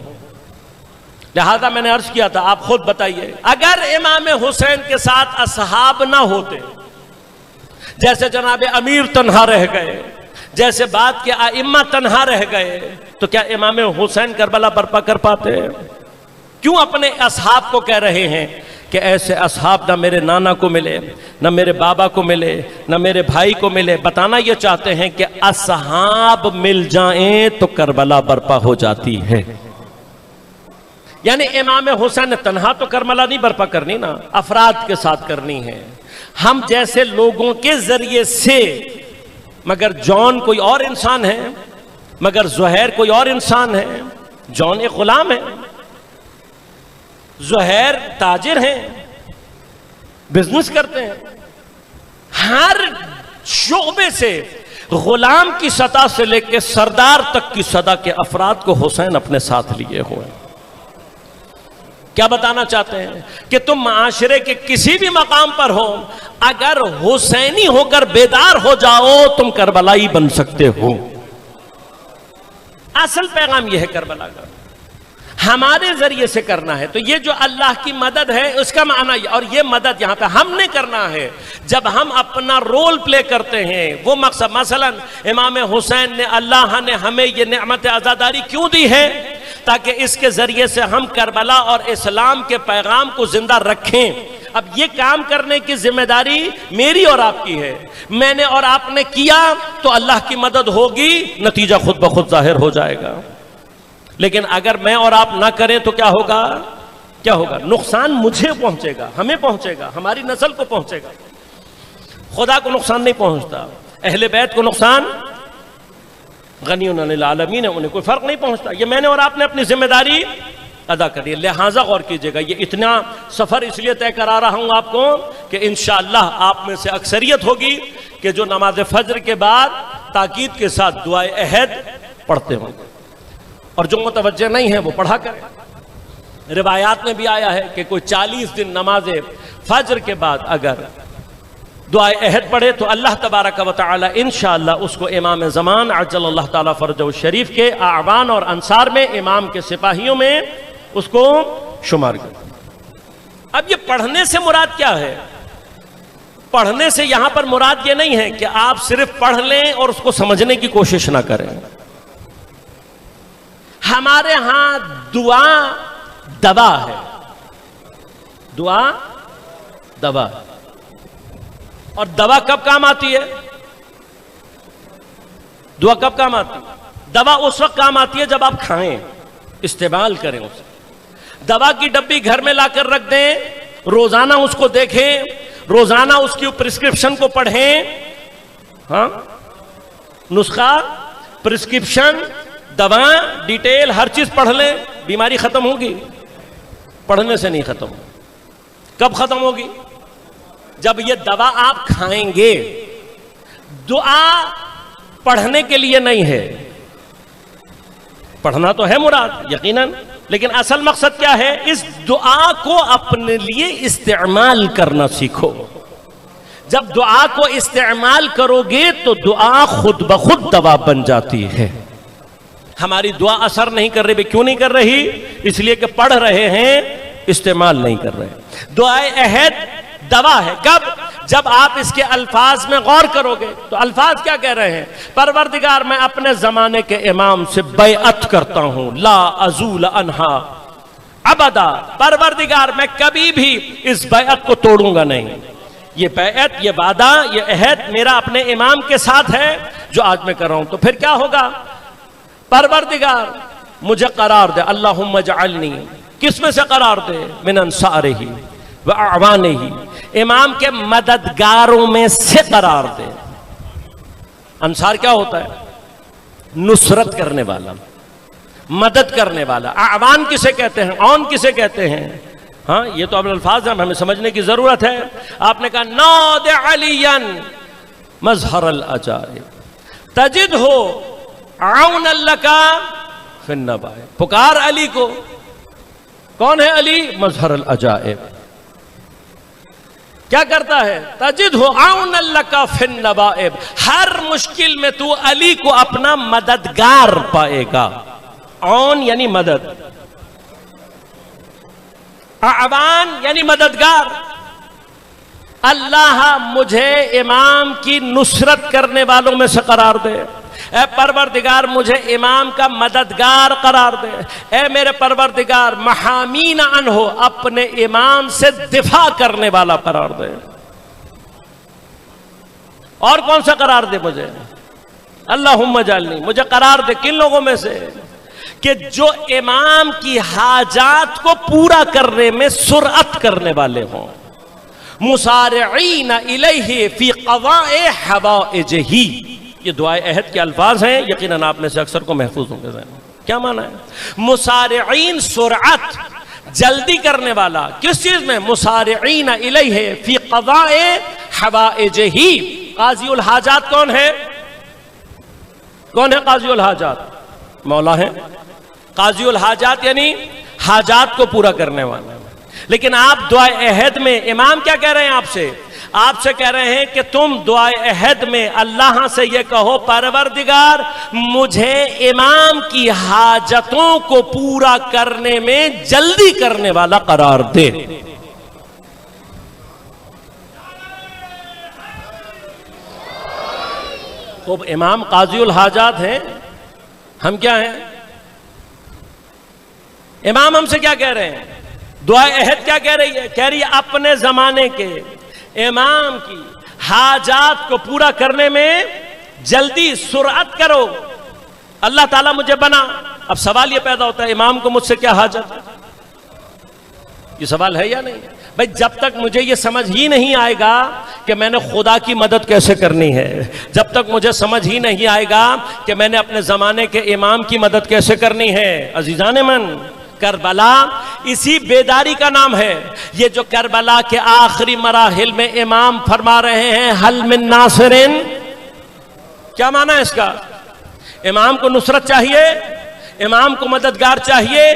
[SPEAKER 1] لہذا میں نے عرض کیا تھا، آپ خود بتائیے، اگر امام حسین کے ساتھ اصحاب نہ ہوتے، جیسے جناب امیر تنہا رہ گئے، جیسے بعد کے ائمہ تنہا رہ گئے، تو کیا امام حسین کربلا برپا کر پاتے؟ کیوں اپنے اصحاب کو کہہ رہے ہیں کہ ایسے اصحاب نہ میرے نانا کو ملے، نہ میرے بابا کو ملے، نہ میرے بھائی کو ملے؟ بتانا یہ چاہتے ہیں کہ اصحاب مل جائیں تو کربلا برپا ہو جاتی ہے. یعنی امام حسین نے تنہا تو کربلا نہیں برپا کرنی نا، افراد کے ساتھ کرنی ہے، ہم جیسے لوگوں کے ذریعے سے. مگر جان کوئی اور انسان ہے، مگر زہیر کوئی اور انسان ہے. جان ایک غلام ہے، زہیر تاجر ہیں، بزنس کرتے ہیں. ہر شعبے سے، غلام کی سطح سے لے کے سردار تک کی سطح کے افراد کو حسین اپنے ساتھ لیے ہوئے. کیا بتانا چاہتے ہیں؟ کہ تم معاشرے کے کسی بھی مقام پر ہو، اگر حسینی ہو کر بیدار ہو جاؤ تم کربلائی بن سکتے ہو. اصل پیغام یہ ہے کربلا کا، ہمارے ذریعے سے کرنا ہے. تو یہ جو اللہ کی مدد ہے اس کا معنی، اور یہ مدد یہاں پہ ہم نے کرنا ہے جب ہم اپنا رول پلے کرتے ہیں. وہ مقصد، مثلا امام حسین نے، اللہ نے ہمیں یہ نعمت عزاداری کیوں دی ہے؟ تاکہ اس کے ذریعے سے ہم کربلا اور اسلام کے پیغام کو زندہ رکھیں. اب یہ کام کرنے کی ذمہ داری میری اور آپ کی ہے. میں نے اور آپ نے کیا تو اللہ کی مدد ہوگی، نتیجہ خود بخود ظاہر ہو جائے گا. لیکن اگر میں اور آپ نہ کریں تو کیا ہوگا؟ کیا ہوگا؟ نقصان مجھے پہنچے گا، ہمیں پہنچے گا، ہماری نسل کو پہنچے گا. خدا کو نقصان نہیں پہنچتا، اہل بیت کو نقصان غنی عن العالمین ہے، انہیں کوئی فرق نہیں پہنچتا. یہ میں نے اور آپ نے اپنی ذمہ داری ادا کری ہے. لہٰذا غور کیجئے گا، یہ اتنا سفر اس لیے طے کرا رہا ہوں آپ کو کہ انشاءاللہ آپ میں سے اکثریت ہوگی کہ جو نماز فجر کے بعد تاکید کے ساتھ دعائے عہد پڑھتے ہوں، اور جو متوجہ نہیں ہیں وہ پڑھا کریں. روایات میں بھی آیا ہے کہ کوئی 40 دن نماز فجر کے بعد اگر دعائے عہد پڑھے تو اللہ تبارک و تعالی انشاءاللہ اس کو امام زمان عجل اللہ تعالی فرجہ الشریف کے اعوان اور انصار میں، امام کے سپاہیوں میں اس کو شمار کریں. اب یہ پڑھنے سے مراد کیا ہے؟ پڑھنے سے یہاں پر مراد یہ نہیں ہے کہ آپ صرف پڑھ لیں اور اس کو سمجھنے کی کوشش نہ کریں. ہمارے ہاں دعا دوا ہے، دعا دوا. اور دوا کب کام آتی ہے؟ دعا کب کام آتی ہے؟ دوا اس وقت کام آتی ہے جب آپ کھائیں، استعمال کریں اسے. دوا کی ڈبی گھر میں لا کر رکھ دیں، روزانہ اس کو دیکھیں، روزانہ اس کی پرسکرپشن کو پڑھیں. ہاں، نسخہ، پرسکرپشن، دوا، ڈیٹیل، ہر چیز پڑھ لیں، بیماری ختم ہوگی؟ پڑھنے سے نہیں ختم. کب ختم ہوگی؟ جب یہ دوا آپ کھائیں گے. دعا پڑھنے کے لیے نہیں ہے، پڑھنا تو ہے مراد یقیناً، لیکن اصل مقصد کیا ہے؟ اس دعا کو اپنے لیے استعمال کرنا سیکھو. جب دعا کو استعمال کرو گے تو دعا خود بخود دوا بن جاتی ہے. ہماری دعا اثر نہیں کر رہی. کیوں نہیں کر رہی؟ اس لیے کہ پڑھ رہے ہیں، استعمال نہیں کر رہے. دعائے عہد دوا ہے. کب؟ جب آپ اس کے الفاظ میں غور کرو گے تو الفاظ کیا کہہ رہے ہیں؟ پروردگار میں اپنے زمانے کے امام سے بیعت کرتا ہوں، لا ازول عنہا ابدا. پروردگار میں کبھی بھی اس بیعت کو توڑوں گا نہیں. یہ بیعت، یہ وعدہ، یہ عہد میرا اپنے امام کے ساتھ ہے جو آج میں کر رہا ہوں. تو پھر کیا ہوگا؟ پروردگار مجھے قرار دے، اللہم اجعلنی، کس میں سے قرار دے؟ من انصارہ واعوانہ، امام کے مددگاروں میں سے قرار دے. انصار کیا ہوتا ہے؟ نصرت کرنے والا، مدد کرنے والا. اعوان کسے کہتے ہیں؟ اون کسے کہتے ہیں؟ ہاں یہ تو اب الفاظ ہیں، ہمیں سمجھنے کی ضرورت ہے. آپ نے کہا ناد علیا مظہر العجائب تجد ہو عون لک فی النباء. پکار علی کو. کون ہے علی؟ مظہر العجائب. کیا کرتا ہے؟ تجد ہو عون لک فی النباء. ہر مشکل میں تو علی کو اپنا مددگار پائے گا. عون یعنی مدد، اعوان یعنی مددگار. اللہ مجھے امام کی نصرت کرنے والوں میں سے قرار دے. اے پروردگار مجھے امام کا مددگار قرار دے. اے میرے پروردگار محامین عنہ اپنے امام سے دفاع کرنے والا قرار دے. اور کون سا قرار دے مجھے؟ اللہم اجعلنی، مجھے قرار دے کن لوگوں میں سے کہ جو امام کی حاجات کو پورا کرنے میں سرعت کرنے والے ہوں. مسارعین الیہ فی قضاء حوائجہ. یہ دعائے عہد کے الفاظ ہیں، یقیناً آپ میں سے اکثر کو محفوظ ہوں گے ذہن میں. کیا معنی ہے؟ مسارعین سرعت، جلدی کرنے والا. کس چیز میں؟ مسارعین الیہ فی قضاء حوائجہ. قاضی الحاجات کون ہے؟ کون ہے قاضی الحاجات؟ مولا ہے. قاضی الحاجات یعنی حاجات کو پورا کرنے والا. لیکن آپ دعائے عہد میں امام کیا کہہ رہے ہیں آپ سے؟ آپ سے کہہ رہے ہیں کہ تم دعائے عہد میں اللہ سے یہ کہو پروردگار مجھے امام کی حاجتوں کو پورا کرنے میں جلدی کرنے والا قرار دے. خوب، امام قاضی الحاجات ہیں، ہم کیا ہیں؟ امام ہم سے کیا کہہ رہے ہیں؟ دعائے عہد کیا کہہ رہی ہے؟ کہہ رہی ہے اپنے زمانے کے امام کی حاجات کو پورا کرنے میں جلدی سرعت کرو. اللہ تعالیٰ مجھے بنا. اب سوال یہ پیدا ہوتا ہے امام کو مجھ سے کیا حاجت ہے؟ یہ سوال ہے یا نہیں؟ بھائی جب تک مجھے یہ سمجھ ہی نہیں آئے گا کہ میں نے خدا کی مدد کیسے کرنی ہے، جب تک مجھے سمجھ ہی نہیں آئے گا کہ میں نے اپنے زمانے کے امام کی مدد کیسے کرنی ہے. عزیزان من، کربلا اسی بیداری کا نام ہے. یہ جو کربلا کے آخری مراحل میں امام فرما رہے ہیں حل من ناصرین، کیا معنی ہے اس کا؟ امام کو نصرت چاہیے، امام کو مددگار چاہیے.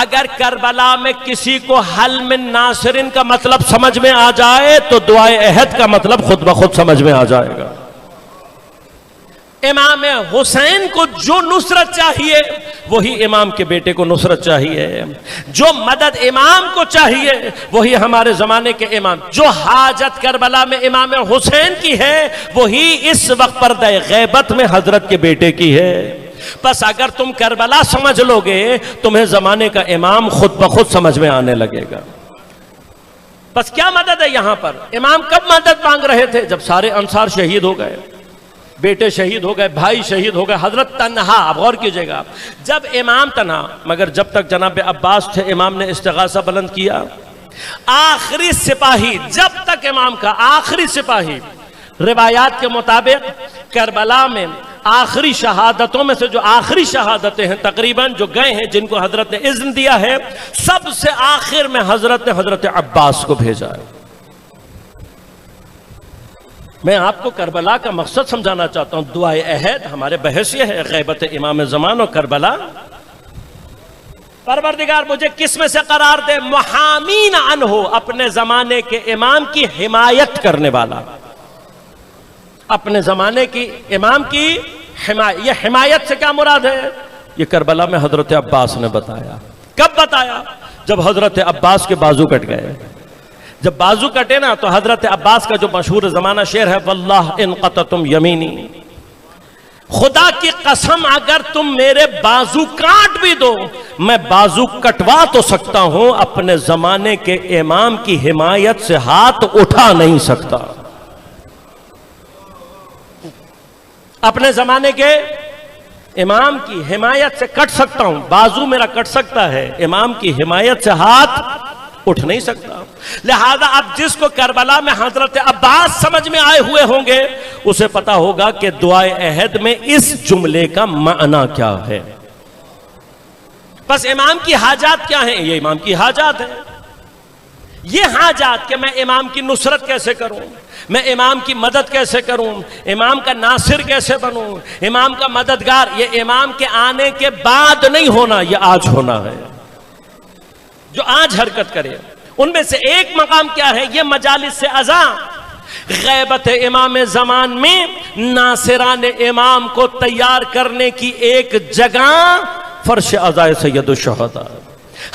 [SPEAKER 1] اگر کربلا میں کسی کو حل من ناصرین کا مطلب سمجھ میں آ جائے تو دعائے عہد کا مطلب خود بخود سمجھ میں آ جائے گا. امام حسین کو جو نصرت چاہیے وہی امام کے بیٹے کو نصرت چاہیے. جو مدد امام کو چاہیے وہی ہمارے زمانے کے امام. جو حاجت کربلا میں امام حسین کی ہے وہی اس وقت پردہ غیبت میں حضرت کے بیٹے کی ہے. بس اگر تم کربلا سمجھ لو گے تمہیں زمانے کا امام خود بخود سمجھ میں آنے لگے گا. بس کیا مدد ہے یہاں پر؟ امام کب مدد مانگ رہے تھے؟ جب سارے انصار شہید ہو گئے، بیٹے شہید ہو گئے، بھائی شہید ہو گئے، حضرت تنہا. اب غور کیجئے گا، جب امام تنہا، مگر جب تک جناب عباس تھے امام نے استغاثہ بلند کیا. آخری سپاہی، جب تک امام کا آخری سپاہی، روایات کے مطابق کربلا میں آخری شہادتوں میں سے جو آخری شہادتیں ہیں تقریباً جو گئے ہیں جن کو حضرت نے اذن دیا ہے، سب سے آخر میں حضرت نے حضرت عباس کو بھیجا ہے. میں آپ کو کربلا کا مقصد سمجھانا چاہتا ہوں. دعائے عہد ہمارے بحث یہ ہے غیبت امام زمان و کربلا. پروردگار مجھے کس میں سے قرار دے؟ محامین عنہ، اپنے زمانے کے امام کی حمایت کرنے والا. اپنے زمانے کی امام کی حمایت. یہ حمایت سے کیا مراد ہے؟ یہ کربلا میں حضرت عباس نے بتایا. کب بتایا؟ جب حضرت عباس کے بازو کٹ گئے. جب بازو کٹے نا تو حضرت عباس کا جو مشہور زمانہ شعر ہے واللہ ان قطعتم یمینی، خدا کی قسم اگر تم میرے بازو کاٹ بھی دو میں بازو کٹوا تو سکتا ہوں، اپنے زمانے کے امام کی حمایت سے ہاتھ اٹھا نہیں سکتا. اپنے زمانے کے امام کی حمایت سے کٹ سکتا ہوں، بازو میرا کٹ سکتا ہے، امام کی حمایت سے ہاتھ اٹھ نہیں سکتا. لہذا اب جس کو کربلا میں حضرت عباس سمجھ میں آئے ہوئے ہوں گے اسے پتا ہوگا کہ دعائے عہد میں اس جملے کا معنی کیا ہے. بس امام کی حاجات کیا ہیں؟ یہ امام کی حاجات ہیں. یہ حاجات کہ میں امام کی نصرت کیسے کروں، میں امام کی مدد کیسے کروں، امام کا ناصر کیسے بنوں، امام کا مددگار، یہ امام کے آنے کے بعد نہیں ہونا، یہ آج ہونا ہے۔ جو آج حرکت کرے، ان میں سے ایک مقام کیا ہے؟ یہ مجالس سے ازاں، غیبت امام زمان میں ناصران امام کو تیار کرنے کی ایک جگہ فرش عزائے سید الشہداء۔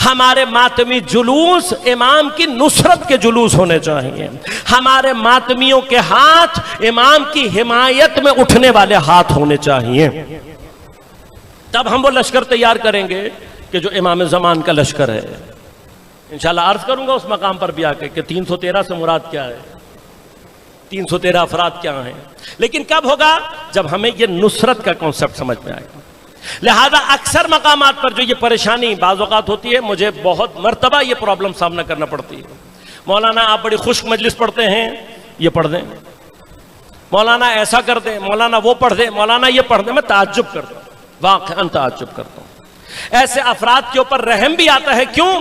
[SPEAKER 1] ہمارے ماتمی جلوس امام کی نصرت کے جلوس ہونے چاہیے، ہمارے ماتمیوں کے ہاتھ امام کی حمایت میں اٹھنے والے ہاتھ ہونے چاہیے، تب ہم وہ لشکر تیار کریں گے کہ جو امام زمان کا لشکر ہے۔ انشاءاللہ عرض کروں گا اس مقام پر بھی آ کے کہ 313 سے مراد کیا ہے، 313 افراد کیا ہیں، لیکن کب ہوگا؟ جب ہمیں یہ نصرت کا کانسیپٹ سمجھ میں آئے گا۔ لہذا اکثر مقامات پر جو یہ پریشانی بعض اوقات ہوتی ہے، مجھے بہت مرتبہ یہ پرابلم سامنا کرنا پڑتی ہے۔ مولانا آپ بڑی خشک مجلس پڑھتے ہیں، یہ پڑھ دیں، مولانا ایسا کر دیں، مولانا وہ پڑھ دیں، مولانا یہ پڑھ دیں۔ میں تعجب کرتا ہوں، واقعاً تعجب کرتا ہوں۔ ایسے افراد کے اوپر رحم بھی آتا ہے، کیوں؟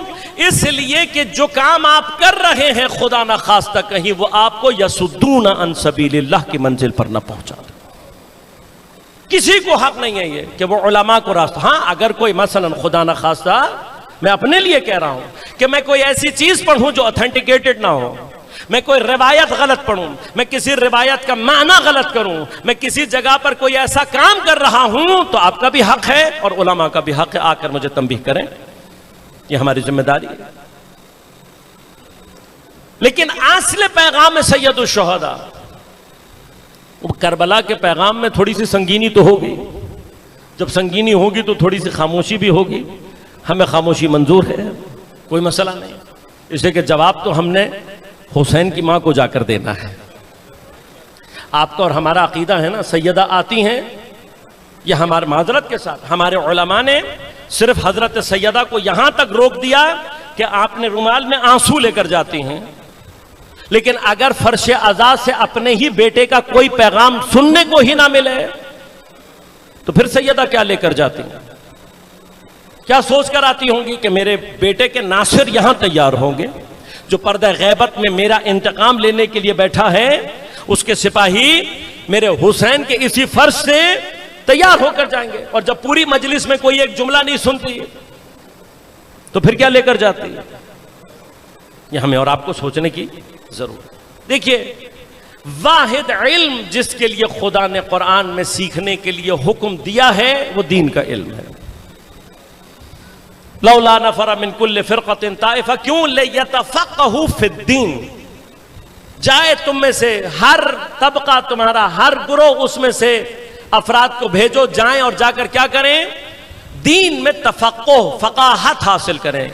[SPEAKER 1] اس لیے کہ جو کام آپ کر رہے ہیں خدا نہ خواستہ کہیں وہ آپ کو یصدون عن سبیل اللہ کی منزل پر نہ پہنچا دے۔ کسی کو حق نہیں ہے یہ کہ وہ علماء کو راستہ، ہاں اگر کوئی مثلا خدا نہ خواستہ، میں اپنے لیے کہہ رہا ہوں کہ میں کوئی ایسی چیز پڑھوں جو اتھینٹیکیٹڈ نہ ہو، میں کوئی روایت غلط پڑھوں، میں کسی روایت کا معنی غلط کروں، میں کسی جگہ پر کوئی ایسا کام کر رہا ہوں، تو آپ کا بھی حق ہے اور علماء کا بھی حق ہے، آ کر مجھے تنبیہ کریں، یہ ہماری ذمہ داری ہے۔ لیکن اصل پیغام سید الشہداء، کربلا کے پیغام میں تھوڑی سی سنگینی تو ہوگی، جب سنگینی ہوگی تو تھوڑی سی خاموشی بھی ہوگی، ہمیں خاموشی منظور ہے، کوئی مسئلہ نہیں، اس لیے کہ جواب تو ہم نے حسین کی ماں کو جا کر دینا ہے۔ آپ کا اور ہمارا عقیدہ ہے نا، سیدہ آتی ہیں، یہ ہمارے معذرت کے ساتھ ہمارے علماء نے صرف حضرت سیدہ کو یہاں تک روک دیا کہ آپ نے رومال میں آنسو لے کر جاتی ہیں، لیکن اگر فرش عزا سے اپنے ہی بیٹے کا کوئی پیغام سننے کو ہی نہ ملے تو پھر سیدہ کیا لے کر جاتی ہیں؟ کیا سوچ کر آتی ہوں گی کہ میرے بیٹے کے ناصر یہاں تیار ہوں گے، جو پردہ غیبت میں میرا انتقام لینے کے لیے بیٹھا ہے، اس کے سپاہی میرے حسین کے اسی فرش سے تیار ہو کر جائیں گے، اور جب پوری مجلس میں کوئی ایک جملہ نہیں سنتی تو پھر کیا لے کر جاتی ہے؟ یہ ہمیں اور آپ کو سوچنے کی ضرورت۔ دیکھیے، واحد علم جس کے لیے خدا نے قرآن میں سیکھنے کے لیے حکم دیا ہے وہ دین کا علم ہے۔ لولا نفر من کل فرقۃ طائفہ، کیوں؟ لیتفقہوا فی الدین، جائے تم میں سے ہر طبقہ، تمہارا ہر گروہ، اس میں سے افراد کو بھیجو، جائیں اور جا کر کیا کریں؟ دین میں تفقہ، فقاہت حاصل کریں۔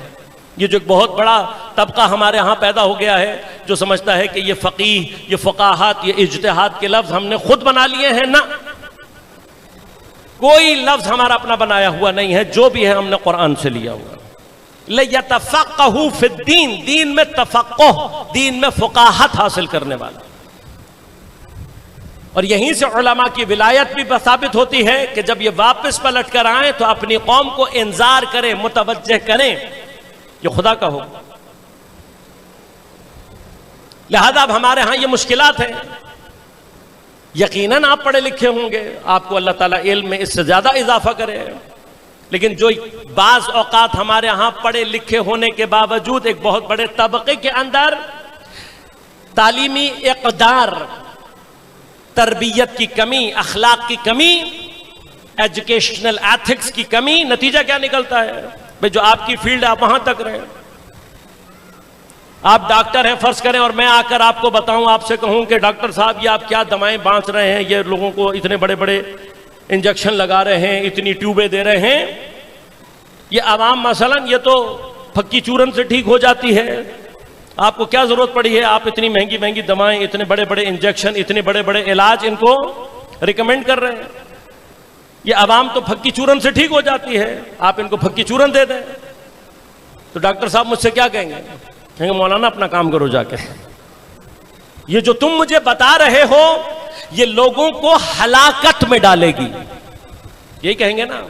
[SPEAKER 1] یہ جو ایک بہت بڑا طبقہ ہمارے ہاں پیدا ہو گیا ہے جو سمجھتا ہے کہ یہ فقیہ، یہ فقاہت، یہ اجتہاد کے لفظ ہم نے خود بنا لیے ہیں، نہ، کوئی لفظ ہمارا اپنا بنایا ہوا نہیں ہے، جو بھی ہے ہم نے قرآن سے لیا ہوا۔ لیتفقہوا فی الدین، دین میں تفقہ، دین میں فقاہت حاصل کرنے والا، اور یہیں سے علماء کی ولایت بھی ثابت ہوتی ہے کہ جب یہ واپس پلٹ کر آئیں تو اپنی قوم کو انذار کریں، متوجہ کریں، یہ خدا کا حکم۔ لہذا اب ہمارے ہاں یہ مشکلات ہیں، یقیناً آپ پڑھے لکھے ہوں گے، آپ کو اللہ تعالیٰ علم میں اس سے زیادہ اضافہ کرے، لیکن جو بعض اوقات ہمارے ہاں پڑھے لکھے ہونے کے باوجود ایک بہت بڑے طبقے کے اندر تعلیمی اقدار، تربیت کی کمی، اخلاق کی کمی، ایجوکیشنل ایتھکس کی کمی، نتیجہ کیا نکلتا ہے؟ بھئی جو آپ کی فیلڈ ہے آپ وہاں تک رہیں۔ آپ ڈاکٹر ہیں فرض کریں، اور میں آ کر آپ کو بتاؤں، آپ سے کہوں کہ ڈاکٹر صاحب یہ آپ کیا دوائیں بانٹ رہے ہیں، یہ لوگوں کو اتنے بڑے بڑے انجیکشن لگا رہے ہیں، اتنی ٹیوبیں دے رہے ہیں، یہ عوام مثلاً یہ تو پھکی چورن سے ٹھیک ہو جاتی ہے، آپ کو کیا ضرورت پڑی ہے؟ آپ اتنی مہنگی مہنگی دوائیں، اتنے بڑے بڑے انجیکشن، اتنے بڑے بڑے علاج ان کو ریکمینڈ کر رہے ہیں، یہ عوام تو پھکی چورن سے ٹھیک ہو جاتی ہے، آپ ان کو پھکی چورن دے دیں۔ تو ڈاکٹر صاحب مجھ سے کیا کہیں گے؟ کہیں گے مولانا اپنا کام کرو جا کے، یہ جو تم مجھے بتا رہے ہو یہ لوگوں کو ہلاکت میں ڈالے گی، یہی کہیں گے نا،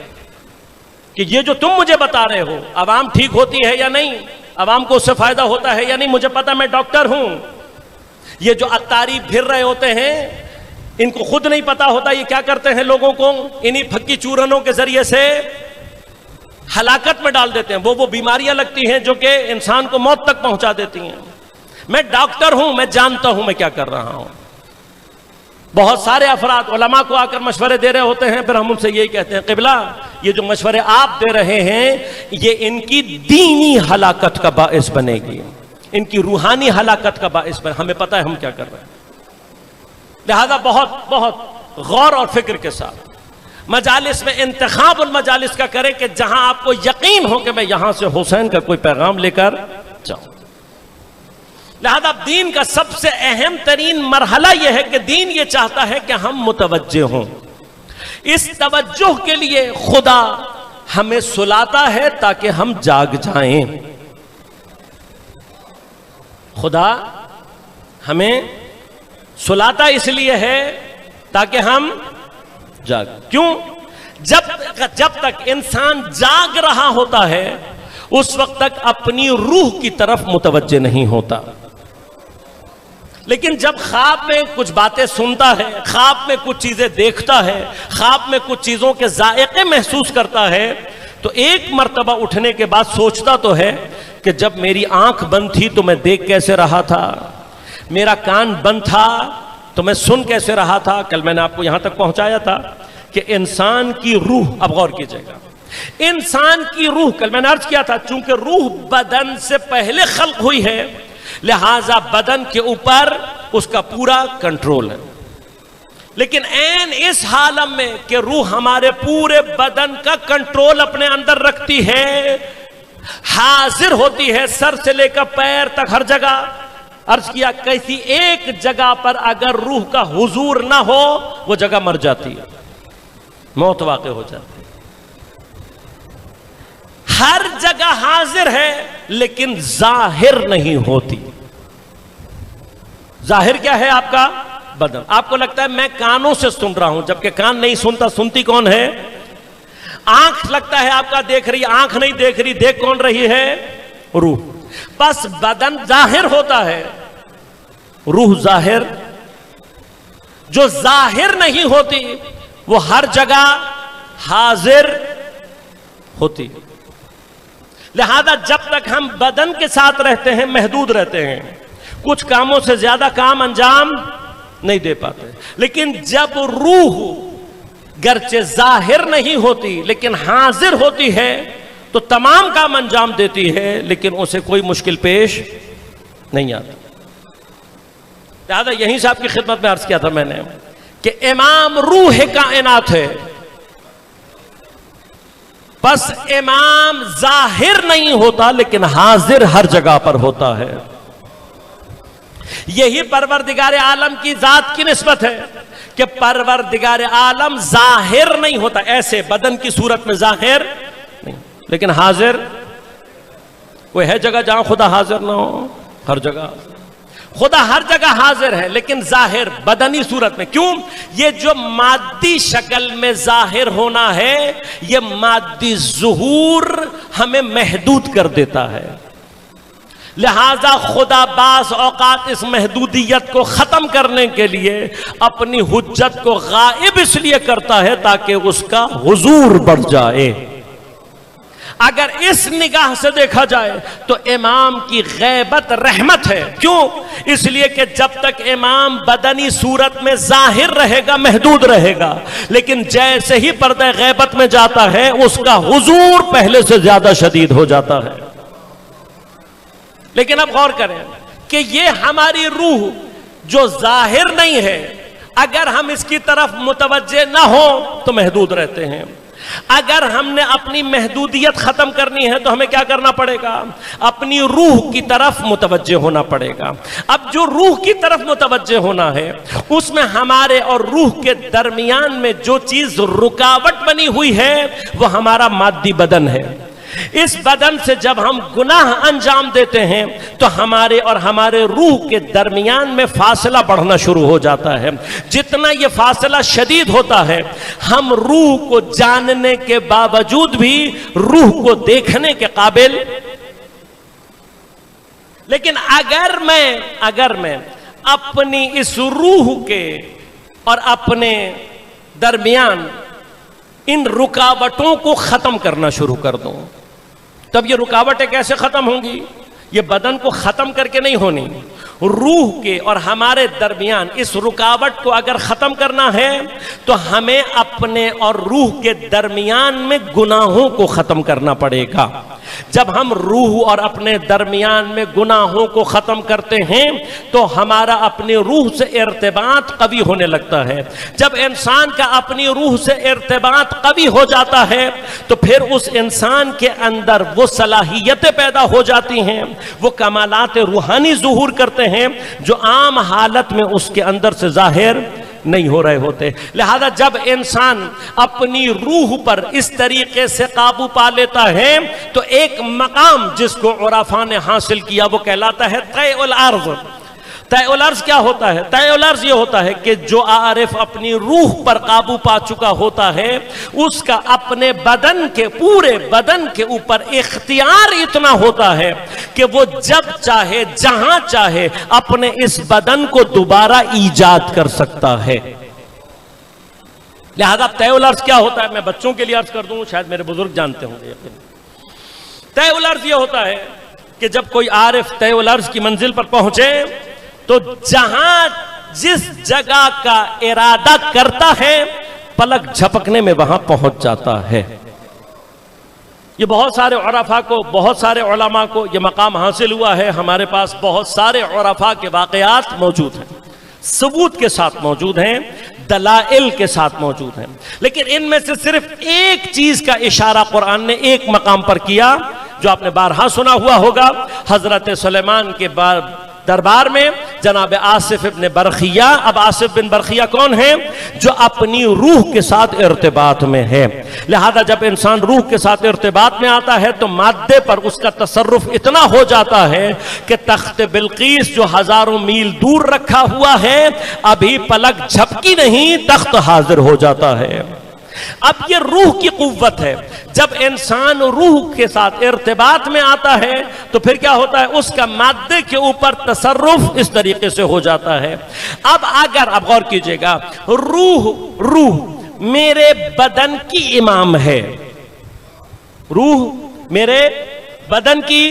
[SPEAKER 1] کہ یہ جو تم مجھے بتا رہے ہو عوام ٹھیک ہوتی ہے یا نہیں، عوام کو اس سے فائدہ ہوتا ہے یا نہیں مجھے پتا، میں ڈاکٹر ہوں. یہ جو عطاری پھر رہے ہوتے ہیں ان کو خود نہیں پتا ہوتا یہ کیا کرتے ہیں، لوگوں کو انہی پھکی چورنوں کے ذریعے سے ہلاکت میں ڈال دیتے ہیں. وہ بیماریاں لگتی ہیں جو کہ انسان کو موت تک پہنچا دیتی ہیں. میں ڈاکٹر ہوں، میں جانتا ہوں میں کیا کر رہا ہوں. بہت سارے افراد علماء کو آ کر مشورے دے رہے ہوتے ہیں، پھر ہم ان سے یہی کہتے ہیں قبلہ یہ جو مشورے آپ دے رہے ہیں یہ ان کی دینی ہلاکت کا باعث بنے گی، ان کی روحانی ہلاکت کا باعث بنے. ہمیں پتہ ہے ہم کیا کر رہے ہیں. لہذا بہت بہت غور اور فکر کے ساتھ مجالس میں انتخاب المجالس کا کریں کہ جہاں آپ کو یقین ہو کہ میں یہاں سے حسین کا کوئی پیغام لے کر جاؤں. لہذا دین کا سب سے اہم ترین مرحلہ یہ ہے کہ دین یہ چاہتا ہے کہ ہم متوجہ ہوں. اس توجہ کے لیے خدا ہمیں سلاتا ہے تاکہ ہم جاگ جائیں. خدا ہمیں سلاتا اس لیے ہے تاکہ ہم جاگ. کیوں؟ جب تک انسان جاگ رہا ہوتا ہے اس وقت تک اپنی روح کی طرف متوجہ نہیں ہوتا. لیکن جب خواب میں کچھ باتیں سنتا ہے، خواب میں کچھ چیزیں دیکھتا ہے، خواب میں کچھ چیزوں کے ذائقے محسوس کرتا ہے تو ایک مرتبہ اٹھنے کے بعد سوچتا تو ہے کہ جب میری آنکھ بند تھی تو میں دیکھ کیسے رہا تھا، میرا کان بند تھا تو میں سن کیسے رہا تھا. کل میں نے آپ کو یہاں تک پہنچایا تھا کہ انسان کی روح، اب غور کیجئے گا، انسان کی روح، کل میں نے عرض کیا تھا چونکہ روح بدن سے پہلے خلق ہوئی ہے لہذا بدن کے اوپر اس کا پورا کنٹرول ہے. لیکن عین اس عالم میں کہ روح ہمارے پورے بدن کا کنٹرول اپنے اندر رکھتی ہے، حاضر ہوتی ہے سر سے لے کر پیر تک ہر جگہ. عرض کیا کسی ایک جگہ پر اگر روح کا حضور نہ ہو وہ جگہ مر جاتی ہے، موت واقع ہو جاتی ہے. ہر جگہ حاضر ہے لیکن ظاہر نہیں ہوتی. ظاہر کیا ہے آپ کا؟ بدن. آپ کو لگتا ہے میں کانوں سے سن رہا ہوں جبکہ کان نہیں سنتا، سنتی کون ہے؟ آنکھ لگتا ہے آپ کا دیکھ رہی، آنکھ نہیں دیکھ رہی، دیکھ کون رہی ہے؟ روح. بس بدن ظاہر ہوتا ہے، روح ظاہر. جو ظاہر نہیں ہوتی وہ ہر جگہ حاضر ہوتی. لہذا جب تک ہم بدن کے ساتھ رہتے ہیں محدود رہتے ہیں، کچھ کاموں سے زیادہ کام انجام نہیں دے پاتے. لیکن جب روح گرچہ ظاہر نہیں ہوتی لیکن حاضر ہوتی ہے تو تمام کام انجام دیتی ہے لیکن اسے کوئی مشکل پیش نہیں آتی. لہذا یہیں سے آپ کی خدمت میں عرض کیا تھا میں نے کہ امام روح کائنات ہے. بس امام ظاہر نہیں ہوتا لیکن حاضر ہر جگہ پر ہوتا ہے. یہی پروردگار عالم کی ذات کی نسبت ہے کہ پروردگار عالم ظاہر نہیں ہوتا، ایسے بدن کی صورت میں ظاہر نہیں لیکن حاضر. کوئی ہے جگہ جہاں خدا حاضر نہ ہو؟ ہر جگہ خدا ہر جگہ حاضر ہے لیکن ظاہر بدنی صورت میں. کیوں؟ یہ جو مادی شکل میں ظاہر ہونا ہے یہ مادی ظہور ہمیں محدود کر دیتا ہے. لہذا خدا بعض اوقات اس محدودیت کو ختم کرنے کے لیے اپنی حجت کو غائب اس لیے کرتا ہے تاکہ اس کا حضور بڑھ جائے. اگر اس نگاہ سے دیکھا جائے تو امام کی غیبت رحمت ہے. کیوں؟ اس لیے کہ جب تک امام بدنی صورت میں ظاہر رہے گا محدود رہے گا، لیکن جیسے ہی پردہ غیبت میں جاتا ہے اس کا حضور پہلے سے زیادہ شدید ہو جاتا ہے. لیکن اب غور کریں کہ یہ ہماری روح جو ظاہر نہیں ہے اگر ہم اس کی طرف متوجہ نہ ہو تو محدود رہتے ہیں. اگر ہم نے اپنی محدودیت ختم کرنی ہے تو ہمیں کیا کرنا پڑے گا؟ اپنی روح کی طرف متوجہ ہونا پڑے گا. اب جو روح کی طرف متوجہ ہونا ہے اس میں ہمارے اور روح کے درمیان میں جو چیز رکاوٹ بنی ہوئی ہے وہ ہمارا مادی بدن ہے. اس بدن سے جب ہم گناہ انجام دیتے ہیں تو ہمارے اور ہمارے روح کے درمیان میں فاصلہ بڑھنا شروع ہو جاتا ہے. جتنا یہ فاصلہ شدید ہوتا ہے ہم روح کو جاننے کے باوجود بھی روح کو دیکھنے کے قابل لیکن اگر میں اپنی اس روح کے اور اپنے درمیان ان رکاوٹوں کو ختم کرنا شروع کر دوں، تب یہ رکاوٹیں کیسے ختم ہوں گی؟ یہ بدن کو ختم کر کے نہیں ہونی، روح کے اور ہمارے درمیان اس رکاوٹ کو اگر ختم کرنا ہے تو ہمیں اپنے اور روح کے درمیان میں گناہوں کو ختم کرنا پڑے گا۔ جب ہم روح اور اپنے درمیان میں گناہوں کو ختم کرتے ہیں تو ہمارا اپنی روح سے ارتباط قوی ہونے لگتا ہے۔ جب انسان کا اپنی روح سے ارتباط قوی ہو جاتا ہے تو پھر اس انسان کے اندر وہ صلاحیتیں پیدا ہو جاتی ہیں، وہ کمالات روحانی ظہور کرتے ہیں جو عام حالت میں اس کے اندر سے ظاہر نہیں ہو رہے ہوتے۔ لہذا جب انسان اپنی روح پر اس طریقے سے قابو پا لیتا ہے تو ایک مقام جس کو عرفاء نے حاصل کیا وہ کہلاتا ہے طے الارض۔ طے الارض کیا ہوتا ہے؟ طے الارض یہ ہوتا ہے کہ جو عارف اپنی روح پر قابو پا چکا ہوتا ہے اس کا اپنے بدن کے پورے بدن کے اوپر اختیار اتنا ہوتا ہے کہ وہ جب چاہے جہاں چاہے اپنے اس بدن کو دوبارہ ایجاد کر سکتا ہے۔ لہذا طے الارض کیا ہوتا ہے؟ میں بچوں کے لیے عرض کر دوں، شاید میرے بزرگ جانتے ہوں گے۔ طے الارض یہ ہوتا ہے کہ جب کوئی عارف طے الارض کی منزل پر پہنچے تو جہاں جس جگہ کا ارادہ کرتا ہے پلک جھپکنے میں وہاں پہنچ جاتا ہے۔ یہ بہت سارے عرفاء کو، بہت سارے علماء کو یہ مقام حاصل ہوا ہے۔ ہمارے پاس بہت سارے عرفاء کے واقعات موجود ہیں، ثبوت کے ساتھ موجود ہیں، دلائل کے ساتھ موجود ہیں، لیکن ان میں سے صرف ایک چیز کا اشارہ قرآن نے ایک مقام پر کیا جو آپ نے بارہا سنا ہوا ہوگا۔ حضرت سلیمان کے دربار میں جناب آصف ابن برخیہ، اب آصف بن برخیہ کون ہیں؟ جو اپنی روح کے ساتھ ارتباط میں ہے۔ لہذا جب انسان روح کے ساتھ ارتباط میں آتا ہے تو مادے پر اس کا تصرف اتنا ہو جاتا ہے کہ تخت بلقیس جو ہزاروں میل دور رکھا ہوا ہے ابھی پلک جھپکی نہیں تخت حاضر ہو جاتا ہے۔ اب یہ روح کی قوت ہے۔ جب انسان روح کے ساتھ ارتباط میں آتا ہے تو پھر کیا ہوتا ہے؟ اس کا مادے کے اوپر تصرف اس طریقے سے ہو جاتا ہے۔ اب اگر آپ غور کیجئے گا، روح میرے بدن کی امام ہے، روح میرے بدن کی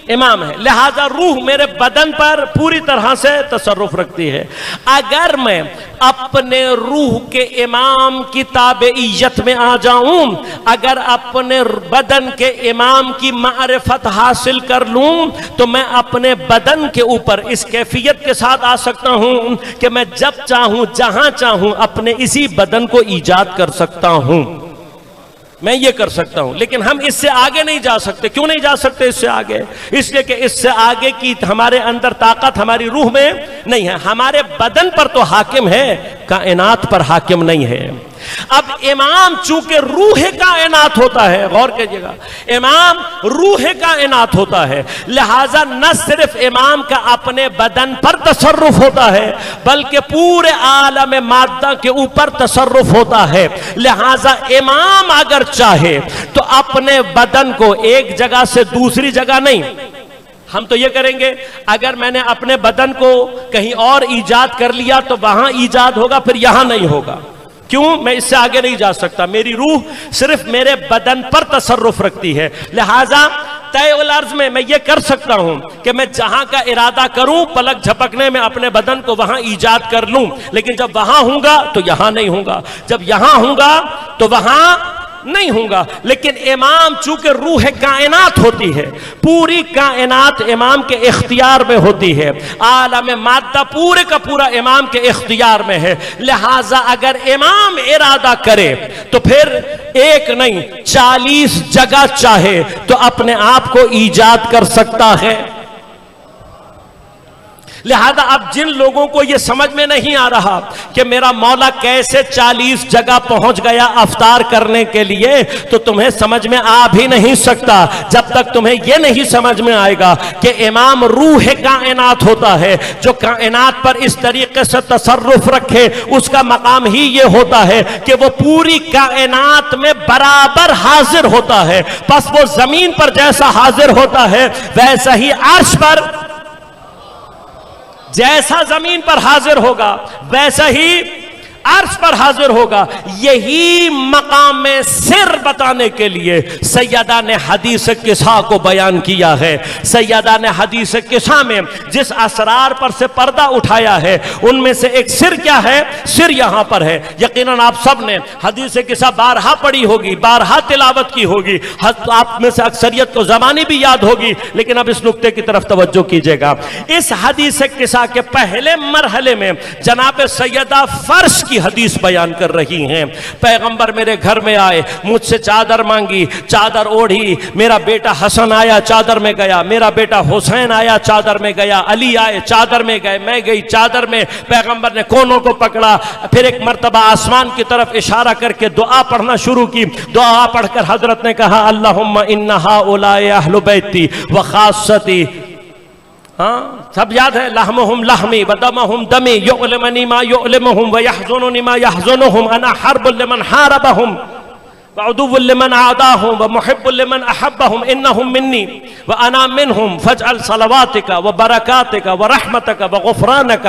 [SPEAKER 1] امام ہے، لہذا روح میرے بدن پر پوری طرح سے تصرف رکھتی ہے۔ اگر میں اپنے روح کے امام کی تابعیت میں آ جاؤں، اگر اپنے بدن کے امام کی معرفت حاصل کر لوں تو میں اپنے بدن کے اوپر اس کیفیت کے ساتھ آ سکتا ہوں کہ میں جب چاہوں جہاں چاہوں اپنے اسی بدن کو ایجاد کر سکتا ہوں۔ میں یہ کر سکتا ہوں، لیکن ہم اس سے آگے نہیں جا سکتے۔ کیوں نہیں جا سکتے اس سے آگے؟ اس لیے کہ اس سے آگے کی ہمارے اندر طاقت ہماری روح میں نہیں ہے۔ ہمارے بدن پر تو حاکم ہے، کائنات پر حاکم نہیں ہے۔ اب امام چونکہ روح کائنات ہوتا ہے، غور کیجئے گا، امام روح کائنات ہوتا ہے، لہٰذا نہ صرف امام کا اپنے بدن پر تصرف ہوتا ہے بلکہ پورے عالم مادہ کے اوپر تصرف ہوتا ہے۔ لہٰذا امام اگر چاہے تو اپنے بدن کو ایک جگہ سے دوسری جگہ نہیں، ہم تو یہ کریں گے اگر میں نے اپنے بدن کو کہیں اور ایجاد کر لیا تو وہاں ایجاد ہوگا، پھر یہاں نہیں ہوگا۔ کیوں؟ میں اس سے آگے نہیں جا سکتا، میری روح صرف میرے بدن پر تصرف رکھتی ہے۔ لہٰذا طے الارض میں میں یہ کر سکتا ہوں کہ میں جہاں کا ارادہ کروں پلک جھپکنے میں اپنے بدن کو وہاں ایجاد کر لوں، لیکن جب وہاں ہوں گا تو یہاں نہیں ہوں گا، جب یہاں ہوں گا تو وہاں نہیں ہوں گا۔ لیکن امام چونکہ روح کائنات ہوتی ہے، پوری کائنات امام کے اختیار میں ہوتی ہے، عالم مادہ پورے کا پورا امام کے اختیار میں ہے، لہٰذا اگر امام ارادہ کرے تو پھر ایک نہیں 40 جگہ چاہے تو اپنے آپ کو ایجاد کر سکتا ہے۔ لہذا اب جن لوگوں کو یہ سمجھ میں نہیں آ رہا کہ میرا مولا کیسے 40 جگہ پہنچ گیا افطار کرنے کے لیے، تو تمہیں سمجھ میں آ بھی نہیں سکتا جب تک تمہیں یہ نہیں سمجھ میں آئے گا کہ امام روح کائنات ہوتا ہے، جو کائنات پر اس طریقے سے تصرف رکھے۔ اس کا مقام ہی یہ ہوتا ہے کہ وہ پوری کائنات میں برابر حاضر ہوتا ہے، پس وہ زمین پر جیسا حاضر ہوتا ہے ویسا ہی عرش پر جیسا زمین پر حاضر ہوگا ویسا ہی عرش پر حاضر ہوگا. یہی مقام سر بتانے کے لیے سیدہ نے حدیث قصہ کو بیان کیا ہے. سیدہ نے حدیث قصہ میں جس اسرار پر سے پردہ اٹھایا ہے ان میں سے ایک سر کیا ہے؟ سر یہاں پر ہے. یقیناً آپ سب نے حدیث قصہ بارہا پڑھی ہوگی, بارہا تلاوت کی ہوگی, آپ میں سے اکثریت کو زبانی بھی یاد ہوگی, لیکن اب اس نقطے کی طرف توجہ کیجئے گا. اس حدیث قصہ کے پہلے مرحلے میں جناب سیدہ فرش کی حدیث بیان کر رہی ہیں. پیغمبر میرے گھر میں آئے, مجھ سے چادر مانگی, چادر اوڑھی, میرا بیٹا حسن آیا چادر میں گیا, میرا بیٹا حسین آیا چادر میں گیا, علی آئے چادر میں گئے, میں گئی چادر میں. پیغمبر نے کونوں کو پکڑا, پھر ایک مرتبہ آسمان کی طرف اشارہ کر کے دعا پڑھنا شروع کی. دعا پڑھ کر حضرت نے کہا اللہم ان ہؤلاء اہل بیتی وخاصتی. ہاں سب یاد ہے, لحمہم لحمی ودمہم دمی یعلمنی ما یعلمہم ویحزننی ما یحزنہم انا حرب لمن حاربہم وعدو لمن عاداہم ومحب لمن احبہم انہم منی وانا منہم فاجعل صلواتک وبرکاتک ورحمتک وغفرانک.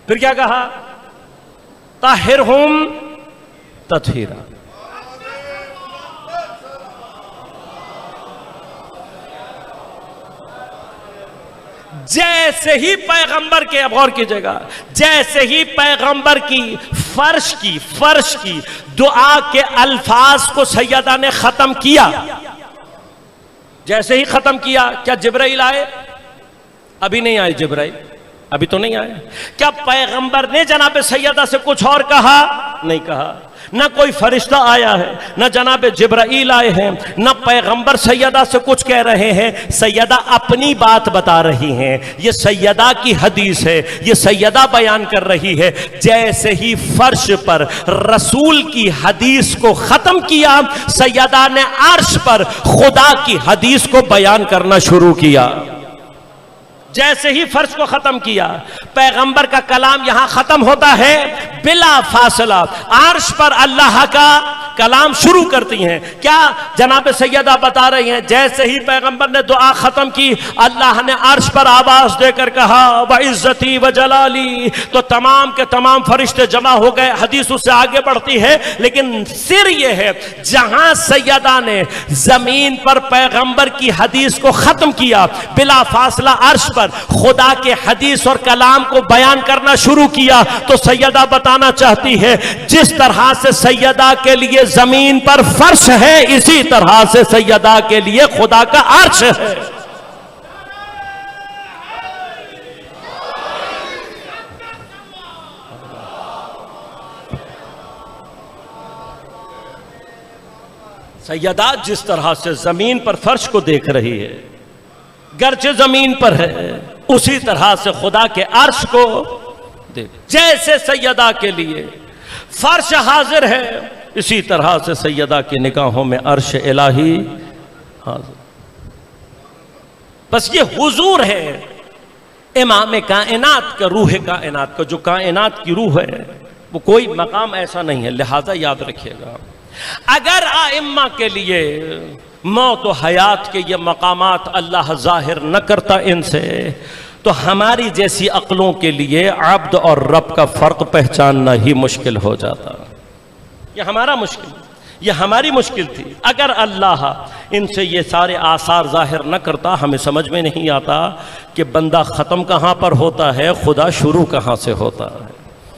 [SPEAKER 1] پھر کیا کہا؟ طاہرہم تطہیرا. جیسے ہی پیغمبر کے, اب غور کیجئے گا, جیسے ہی پیغمبر کی فرش کی دعا کے الفاظ کو سیدہ نے ختم کیا, جیسے ہی ختم کیا, کیا جبرائیل آئے؟ ابھی نہیں آئے جبرائیل, ابھی تو نہیں آئے. کیا پیغمبر نے جناب سیدہ سے کچھ اور کہا؟ نہیں کہا. نہ کوئی فرشتہ آیا ہے, نہ جناب جبرائیل آئے ہیں, نہ پیغمبر سیدہ سے کچھ کہہ رہے ہیں. سیدہ اپنی بات بتا رہی ہیں. یہ سیدہ کی حدیث ہے, یہ سیدہ بیان کر رہی ہے. جیسے ہی فرش پر رسول کی حدیث کو ختم کیا, سیدہ نے عرش پر خدا کی حدیث کو بیان کرنا شروع کیا. جیسے ہی فرش کو ختم کیا, پیغمبر کا کلام یہاں ختم ہوتا ہے, بلا فاصلہ عرش پر اللہ کا کلام شروع کرتی ہیں. کیا جناب سیدہ بتا رہی ہیں؟ جیسے ہی پیغمبر نے دعا ختم کی, اللہ نے عرش پر آواز دے کر کہا وعزتی وجلالی, تو تمام کے تمام فرشتے جمع ہو گئے. حدیث اس سے آگے بڑھتی ہے, لیکن سر یہ ہے جہاں سیدہ نے زمین پر پیغمبر کی حدیث کو ختم کیا, بلا فاصلہ عرش پر خدا کے حدیث اور کلام کو بیان کرنا شروع کیا. تو سیدہ بتانا چاہتی ہے جس طرح سے سیدہ کے لیے زمین پر فرش ہے, اسی طرح سے سیدہ کے لیے خدا کا عرش ہے. سیدہ جس طرح سے زمین پر فرش کو دیکھ رہی ہے, گرچہ زمین پر ہے, اسی طرح سے خدا کے عرش کو دیکھ. جیسے سیدہ کے لیے فرش حاضر ہے, اسی طرح سے سیدہ کی نگاہوں میں عرش الہی حاضر. بس یہ حضور ہے امام کائنات کا, روح کائنات کا, جو کائنات کی روح ہے. وہ کوئی مقام ایسا نہیں ہے, لہذا یاد رکھیے گا اگر ائمہ کے لیے موت و حیات کے یہ مقامات اللہ ظاہر نہ کرتا ان سے, تو ہماری جیسی عقلوں کے لیے عبد اور رب کا فرق پہچاننا ہی مشکل ہو جاتا. یہ ہماری مشکل تھی. اگر اللہ ان سے یہ سارے آثار ظاہر نہ کرتا, ہمیں سمجھ میں نہیں آتا کہ بندہ ختم کہاں پر ہوتا ہے, خدا شروع کہاں سے ہوتا ہے.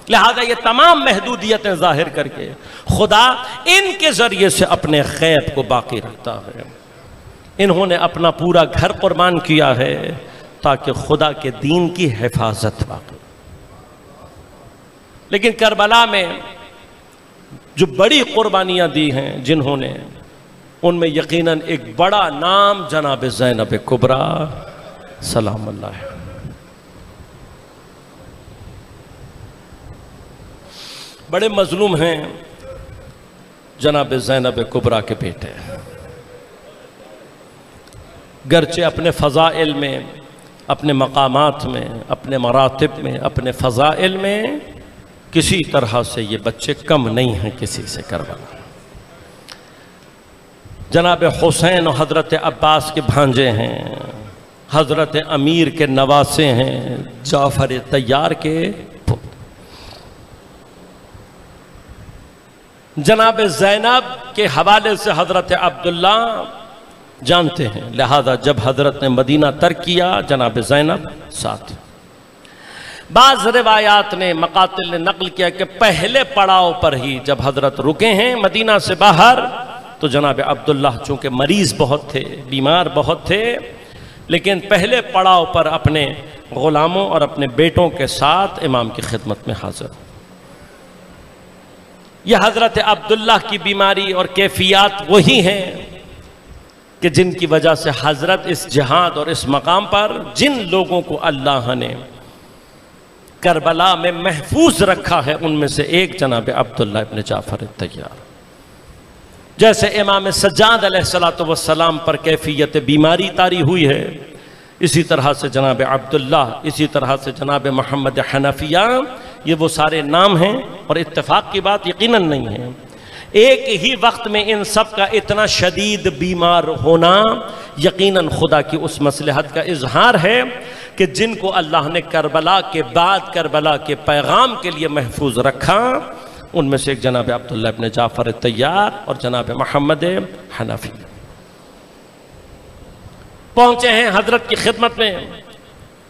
[SPEAKER 1] لہذا یہ تمام محدودیتیں ظاہر کر کے خدا ان کے ذریعے سے اپنے غیب کو باقی رکھتا ہے. انہوں نے اپنا پورا گھر قربان کیا ہے تاکہ خدا کے دین کی حفاظت باقی. لیکن کربلا میں جو بڑی قربانیاں دی ہیں جنہوں نے, ان میں یقیناً ایک بڑا نام جناب زینب کبریٰ سلام اللہ ہے. بڑے مظلوم ہیں جناب زینب کبریٰ کے بیٹے, گرچہ اپنے فضائل میں, اپنے مقامات میں, اپنے مراتب میں, اپنے فضائل میں کسی طرح سے یہ بچے کم نہیں ہیں کسی سے. کربلا جناب حسین و حضرت عباس کے بھانجے ہیں, حضرت امیر کے نواسے ہیں، جعفر طیار کے جناب زینب کے حوالے سے حضرت عبداللہ جانتے ہیں، لہذا جب حضرت نے مدینہ ترک کیا جناب زینب ساتھ۔ بعض روایات نے، مقاتل نے نقل کیا کہ پہلے پڑاؤ پر ہی جب حضرت رکے ہیں مدینہ سے باہر تو جناب عبداللہ چونکہ مریض بہت تھے، بیمار بہت تھے، لیکن پہلے پڑاؤ پر اپنے غلاموں اور اپنے بیٹوں کے ساتھ امام کی خدمت میں حاضر۔ یہ حضرت عبداللہ کی بیماری اور کیفیات وہی ہیں کہ جن کی وجہ سے حضرت اس جہاد اور اس مقام پر جن لوگوں کو اللہ نے کربلا میں محفوظ رکھا ہے ان میں سے ایک جناب عبداللہ ابن جعفر طیار۔ جیسے امام سجاد علیہ السلام پر کیفیت بیماری طاری ہوئی ہے، اسی طرح سے جناب عبداللہ، اسی طرح سے جناب محمد حنفیہ، یہ وہ سارے نام ہیں، اور اتفاق کی بات یقیناً نہیں ہے، ایک ہی وقت میں ان سب کا اتنا شدید بیمار ہونا یقیناً خدا کی اس مصلحت کا اظہار ہے کہ جن کو اللہ نے کربلا کے بعد کربلا کے پیغام کے لیے محفوظ رکھا ان میں سے ایک جناب عبداللہ ابن جعفر طیار اور جناب محمد حنفی پہنچے ہیں حضرت کی خدمت میں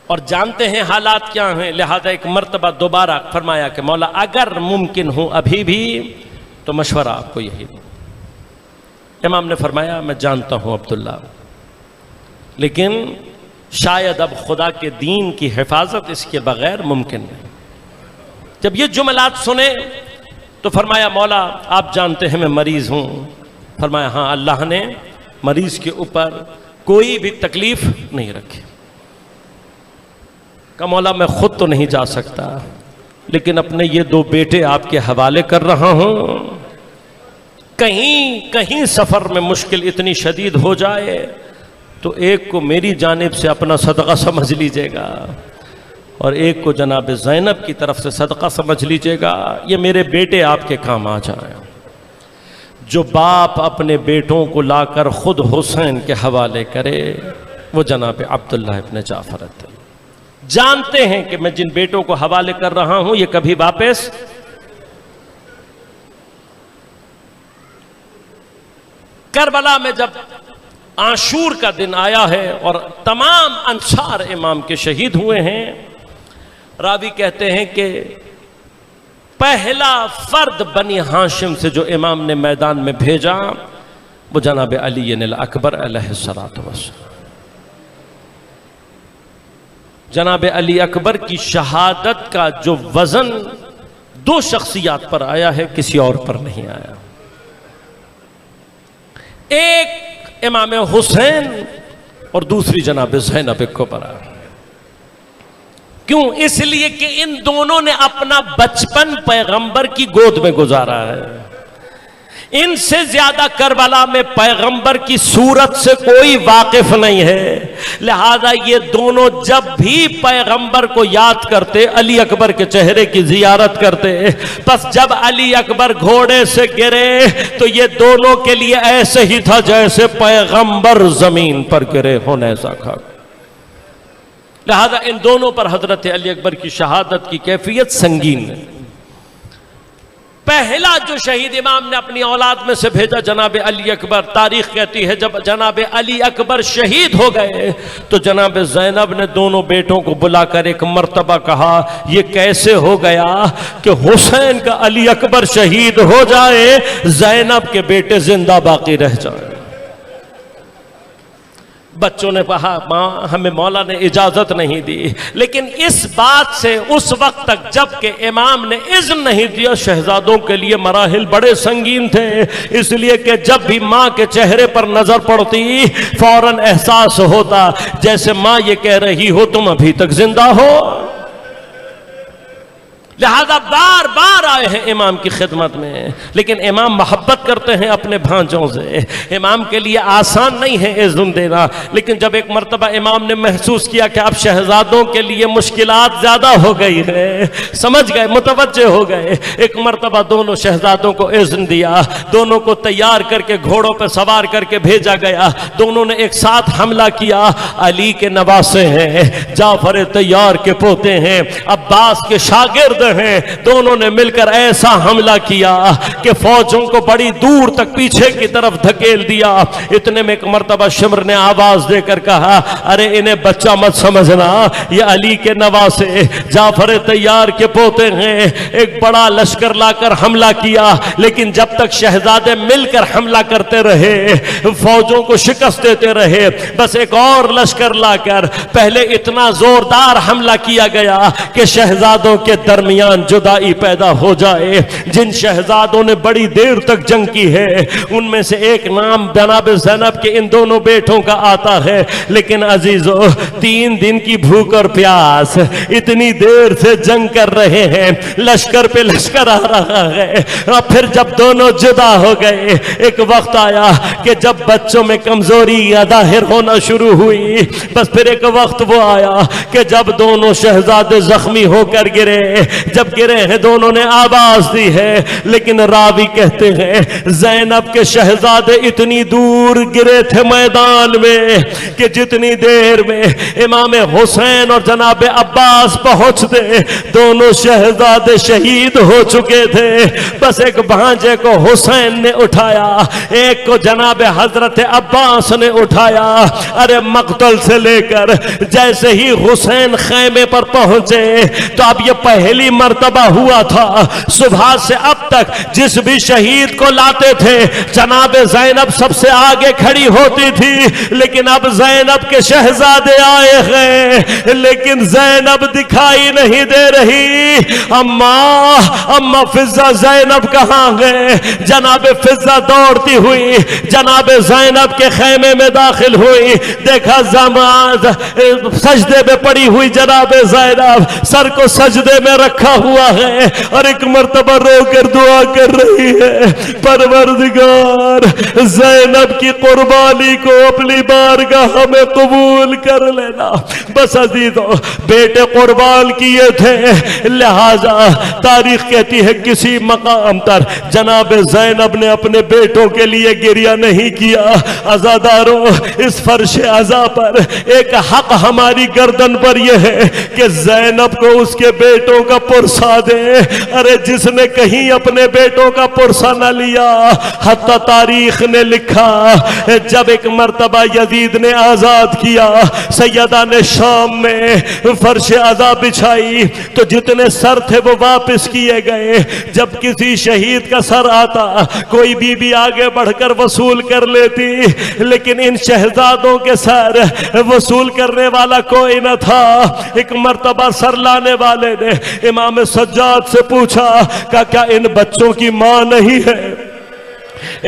[SPEAKER 1] اور جانتے ہیں حالات کیا ہیں، لہذا ایک مرتبہ دوبارہ فرمایا کہ مولا اگر ممکن ہو ابھی بھی تو مشورہ آپ کو یہی دوں۔ امام نے فرمایا میں جانتا ہوں عبداللہ، لیکن شاید اب خدا کے دین کی حفاظت اس کے بغیر ممکن نہیں۔ جب یہ جملات سنے تو فرمایا مولا آپ جانتے ہیں میں مریض ہوں۔ فرمایا ہاں، اللہ نے مریض کے اوپر کوئی بھی تکلیف نہیں رکھی۔ کہ مولا میں خود تو نہیں جا سکتا، لیکن اپنے یہ دو بیٹے آپ کے حوالے کر رہا ہوں، کہیں سفر میں مشکل اتنی شدید ہو جائے تو ایک کو میری جانب سے اپنا صدقہ سمجھ لیجئے گا اور ایک کو جناب زینب کی طرف سے صدقہ سمجھ لیجئے گا، یہ میرے بیٹے آپ کے کام آ جائیں۔ جو باپ اپنے بیٹوں کو لا کر خود حسین کے حوالے کرے وہ جناب عبداللہ ابن جعفر طیار جانتے ہیں کہ میں جن بیٹوں کو حوالے کر رہا ہوں یہ کبھی واپس کربلا میں جب عاشور کا دن آیا ہے اور تمام انصار امام کے شہید ہوئے ہیں، راوی کہتے ہیں کہ پہلا فرد بنی ہاشم سے جو امام نے میدان میں بھیجا وہ جناب علی الاکبر علیہ السلام۔ جناب علی اکبر کی شہادت کا جو وزن دو شخصیات پر آیا ہے کسی اور پر نہیں آیا، ایک امام حسین اور دوسری جناب زینب کبریٰ۔ کیوں؟ اس لیے کہ ان دونوں نے اپنا بچپن پیغمبر کی گود میں گزارا ہے، ان سے زیادہ کربلا میں پیغمبر کی صورت سے کوئی واقف نہیں ہے، لہذا یہ دونوں جب بھی پیغمبر کو یاد کرتے علی اکبر کے چہرے کی زیارت کرتے، پس جب علی اکبر گھوڑے سے گرے تو یہ دونوں کے لیے ایسے ہی تھا جیسے پیغمبر زمین پر گرے ہوں نیزہ کھا کر۔ لہذا ان دونوں پر حضرت علی اکبر کی شہادت کی کیفیت سنگین ہے۔ پہلا جو شہید امام نے اپنی اولاد میں سے بھیجا جناب علی اکبر، تاریخ کہتی ہے جب جناب علی اکبر شہید ہو گئے تو جناب زینب نے دونوں بیٹوں کو بلا کر ایک مرتبہ کہا یہ کیسے ہو گیا کہ حسین کا علی اکبر شہید ہو جائے زینب کے بیٹے زندہ باقی رہ جائیں۔ بچوں نے کہا ماں ہمیں مولا نے اجازت نہیں دی، لیکن اس بات سے اس وقت تک جب کہ امام نے اذن نہیں دیا شہزادوں کے لیے مراحل بڑے سنگین تھے، اس لیے کہ جب بھی ماں کے چہرے پر نظر پڑتی فوراً احساس ہوتا جیسے ماں یہ کہہ رہی ہو تم ابھی تک زندہ ہو۔ لہذا بار بار آئے ہیں امام کی خدمت میں، لیکن امام محبت کرتے ہیں اپنے بھانجوں سے، امام کے لیے آسان نہیں ہے اذن دینا، لیکن جب ایک مرتبہ امام نے محسوس کیا کہ اب شہزادوں کے لیے مشکلات زیادہ ہو گئی ہے، سمجھ گئے، متوجہ ہو گئے، ایک مرتبہ دونوں شہزادوں کو اذن دیا، دونوں کو تیار کر کے گھوڑوں پہ سوار کر کے بھیجا گیا، دونوں نے ایک ساتھ حملہ کیا۔ علی کے نواسے ہیں، جعفر طیار کے پوتے ہیں، عباس کے شاگرد ہیں، دونوں نے مل کر ایسا حملہ کیا کہ فوجوں کو بڑی دور تک پیچھے کی طرف دھکیل دیا۔ اتنے میں ایک مرتبہ شمر نے آواز دے کر کہا، ارے انہیں بچہ مت سمجھنا، یہ علی کے نواسے جعفر طیار کے پوتے ہیں۔ ایک بڑا لشکر لا کر حملہ کیا، لیکن جب تک شہزادے مل کر حملہ کرتے رہے، فوجوں کو شکست دیتے رہے، بس ایک اور لشکر لا کر پہلے اتنا زوردار حملہ کیا گیا کہ شہزادوں کے درمیان جدائی پیدا ہو جائے۔ جن شہزادوں نے بڑی دیر تک جنگ کی ہے ان میں سے ایک نام جناب زینب کے ان دونوں بیٹوں کا آتا ہے، لیکن عزیزو 3 دن کی بھوک اور پیاس، اتنی دیر سے جنگ کر رہے ہیں، لشکر پہ لشکر آ رہا ہے، اور پھر جب دونوں جدا ہو گئے، ایک وقت آیا کہ جب بچوں میں کمزوری ظاہر ہونا شروع ہوئی، بس پھر ایک وقت وہ آیا کہ جب دونوں شہزادے زخمی ہو کر گرے، جب گرے ہیں دونوں نے آواز دی ہے، لیکن راوی کہتے ہیں زینب کے شہزادے اتنی دور گرے تھے میدان میں کہ جتنی دیر میں امام حسین اور جناب عباس پہنچتے دونوں شہزادے شہید ہو چکے تھے۔ بس ایک بھانجے کو حسین نے اٹھایا، ایک کو جناب حضرت عباس نے اٹھایا۔ ارے مقتل سے لے کر جیسے ہی حسین خیمے پر پہنچے تو اب یہ پہلی مرتبہ ہوا تھا صبح سے اب تک جس بھی شہید کو لاتے تھے جناب زینب سب سے آگے کھڑی ہوتی تھی، لیکن اب زینب کے شہزادے آئے ہیں لیکن زینب دکھائی نہیں دے رہی۔ اماں فضہ زینب کہاں گئے؟ جناب فضہ دوڑتی ہوئی جناب زینب کے خیمے میں داخل ہوئی، دیکھا سجدے میں پڑی ہوئی جناب زینب سر کو سجدے میں رکھا ہوا ہے اور ایک مرتبہ رو کر دعا کر رہی ہے، پروردگار زینب کی قربانی کو اپنی بارگاہ میں قبول کر لینا۔ بس عزیزو بیٹے قربان کیے تھے، لہذا تاریخ کہتی ہے کسی مقام پر جناب زینب نے اپنے بیٹوں کے لیے گریہ نہیں کیا۔ عزاداروں اس فرش عزا پر ایک حق ہماری گردن پر یہ ہے کہ زینب کو اس کے بیٹوں کا پرسہ دے۔ ارے جس نے کہیں اپنے بیٹوں کا پرسہ نہ لیا، حتی تاریخ نے لکھا جب ایک مرتبہ یزید نے آزاد کیا، سیدہ نے شام میں فرش عزا بچھائی تو جتنے سر تھے وہ واپس کیے گئے۔ جب کسی شہید کا سر آتا کوئی بی بی آگے بڑھ کر وصول کر لیتی، لیکن ان شہزادوں کے سر وصول کرنے والا کوئی نہ تھا۔ ایک مرتبہ سر لانے والے نے امام سجاد سے پوچھا کہ کیا ان بچوں کی ماں نہیں ہے؟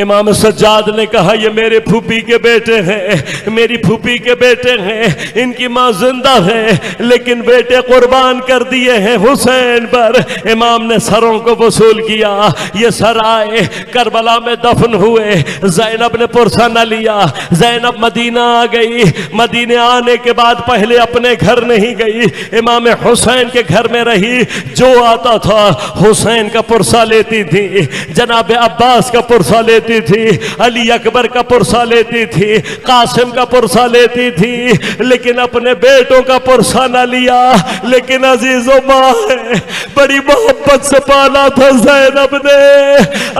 [SPEAKER 1] امام سجاد نے کہا یہ میرے پھوپھی کے بیٹے ہیں، میری پھوپھی کے بیٹے ہیں، ان کی ماں زندہ ہے لیکن بیٹے قربان کر دیے ہیں حسین پر۔ امام نے سروں کو وصول کیا، یہ سر آئے کربلا میں دفن ہوئے۔ زینب نے پرسہ نہ لیا، زینب مدینہ آ گئی، مدینے آنے کے بعد پہلے اپنے گھر نہیں گئی، امام حسین کے گھر میں رہی، جو آتا تھا حسین کا پرسہ لیتی تھی، جناب عباس کا پرسہ لیتی تھی، علی اکبر کا پرسہ لیتی تھی، قاسم کا پرسہ لیتی تھی، لیکن اپنے بیٹوں کا پرسہ نہ لیا۔ لیکن عزیز و ماں ہے، بڑی محبت سے پالا تھا زینب نے۔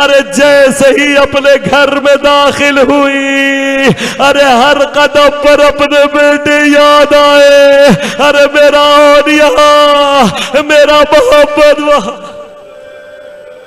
[SPEAKER 1] ارے جیسے ہی اپنے گھر میں داخل ہوئی، ارے ہر قدم پر اپنے بیٹے یاد آئے، ارے میرا اور یہاں میرا محبت وہاں۔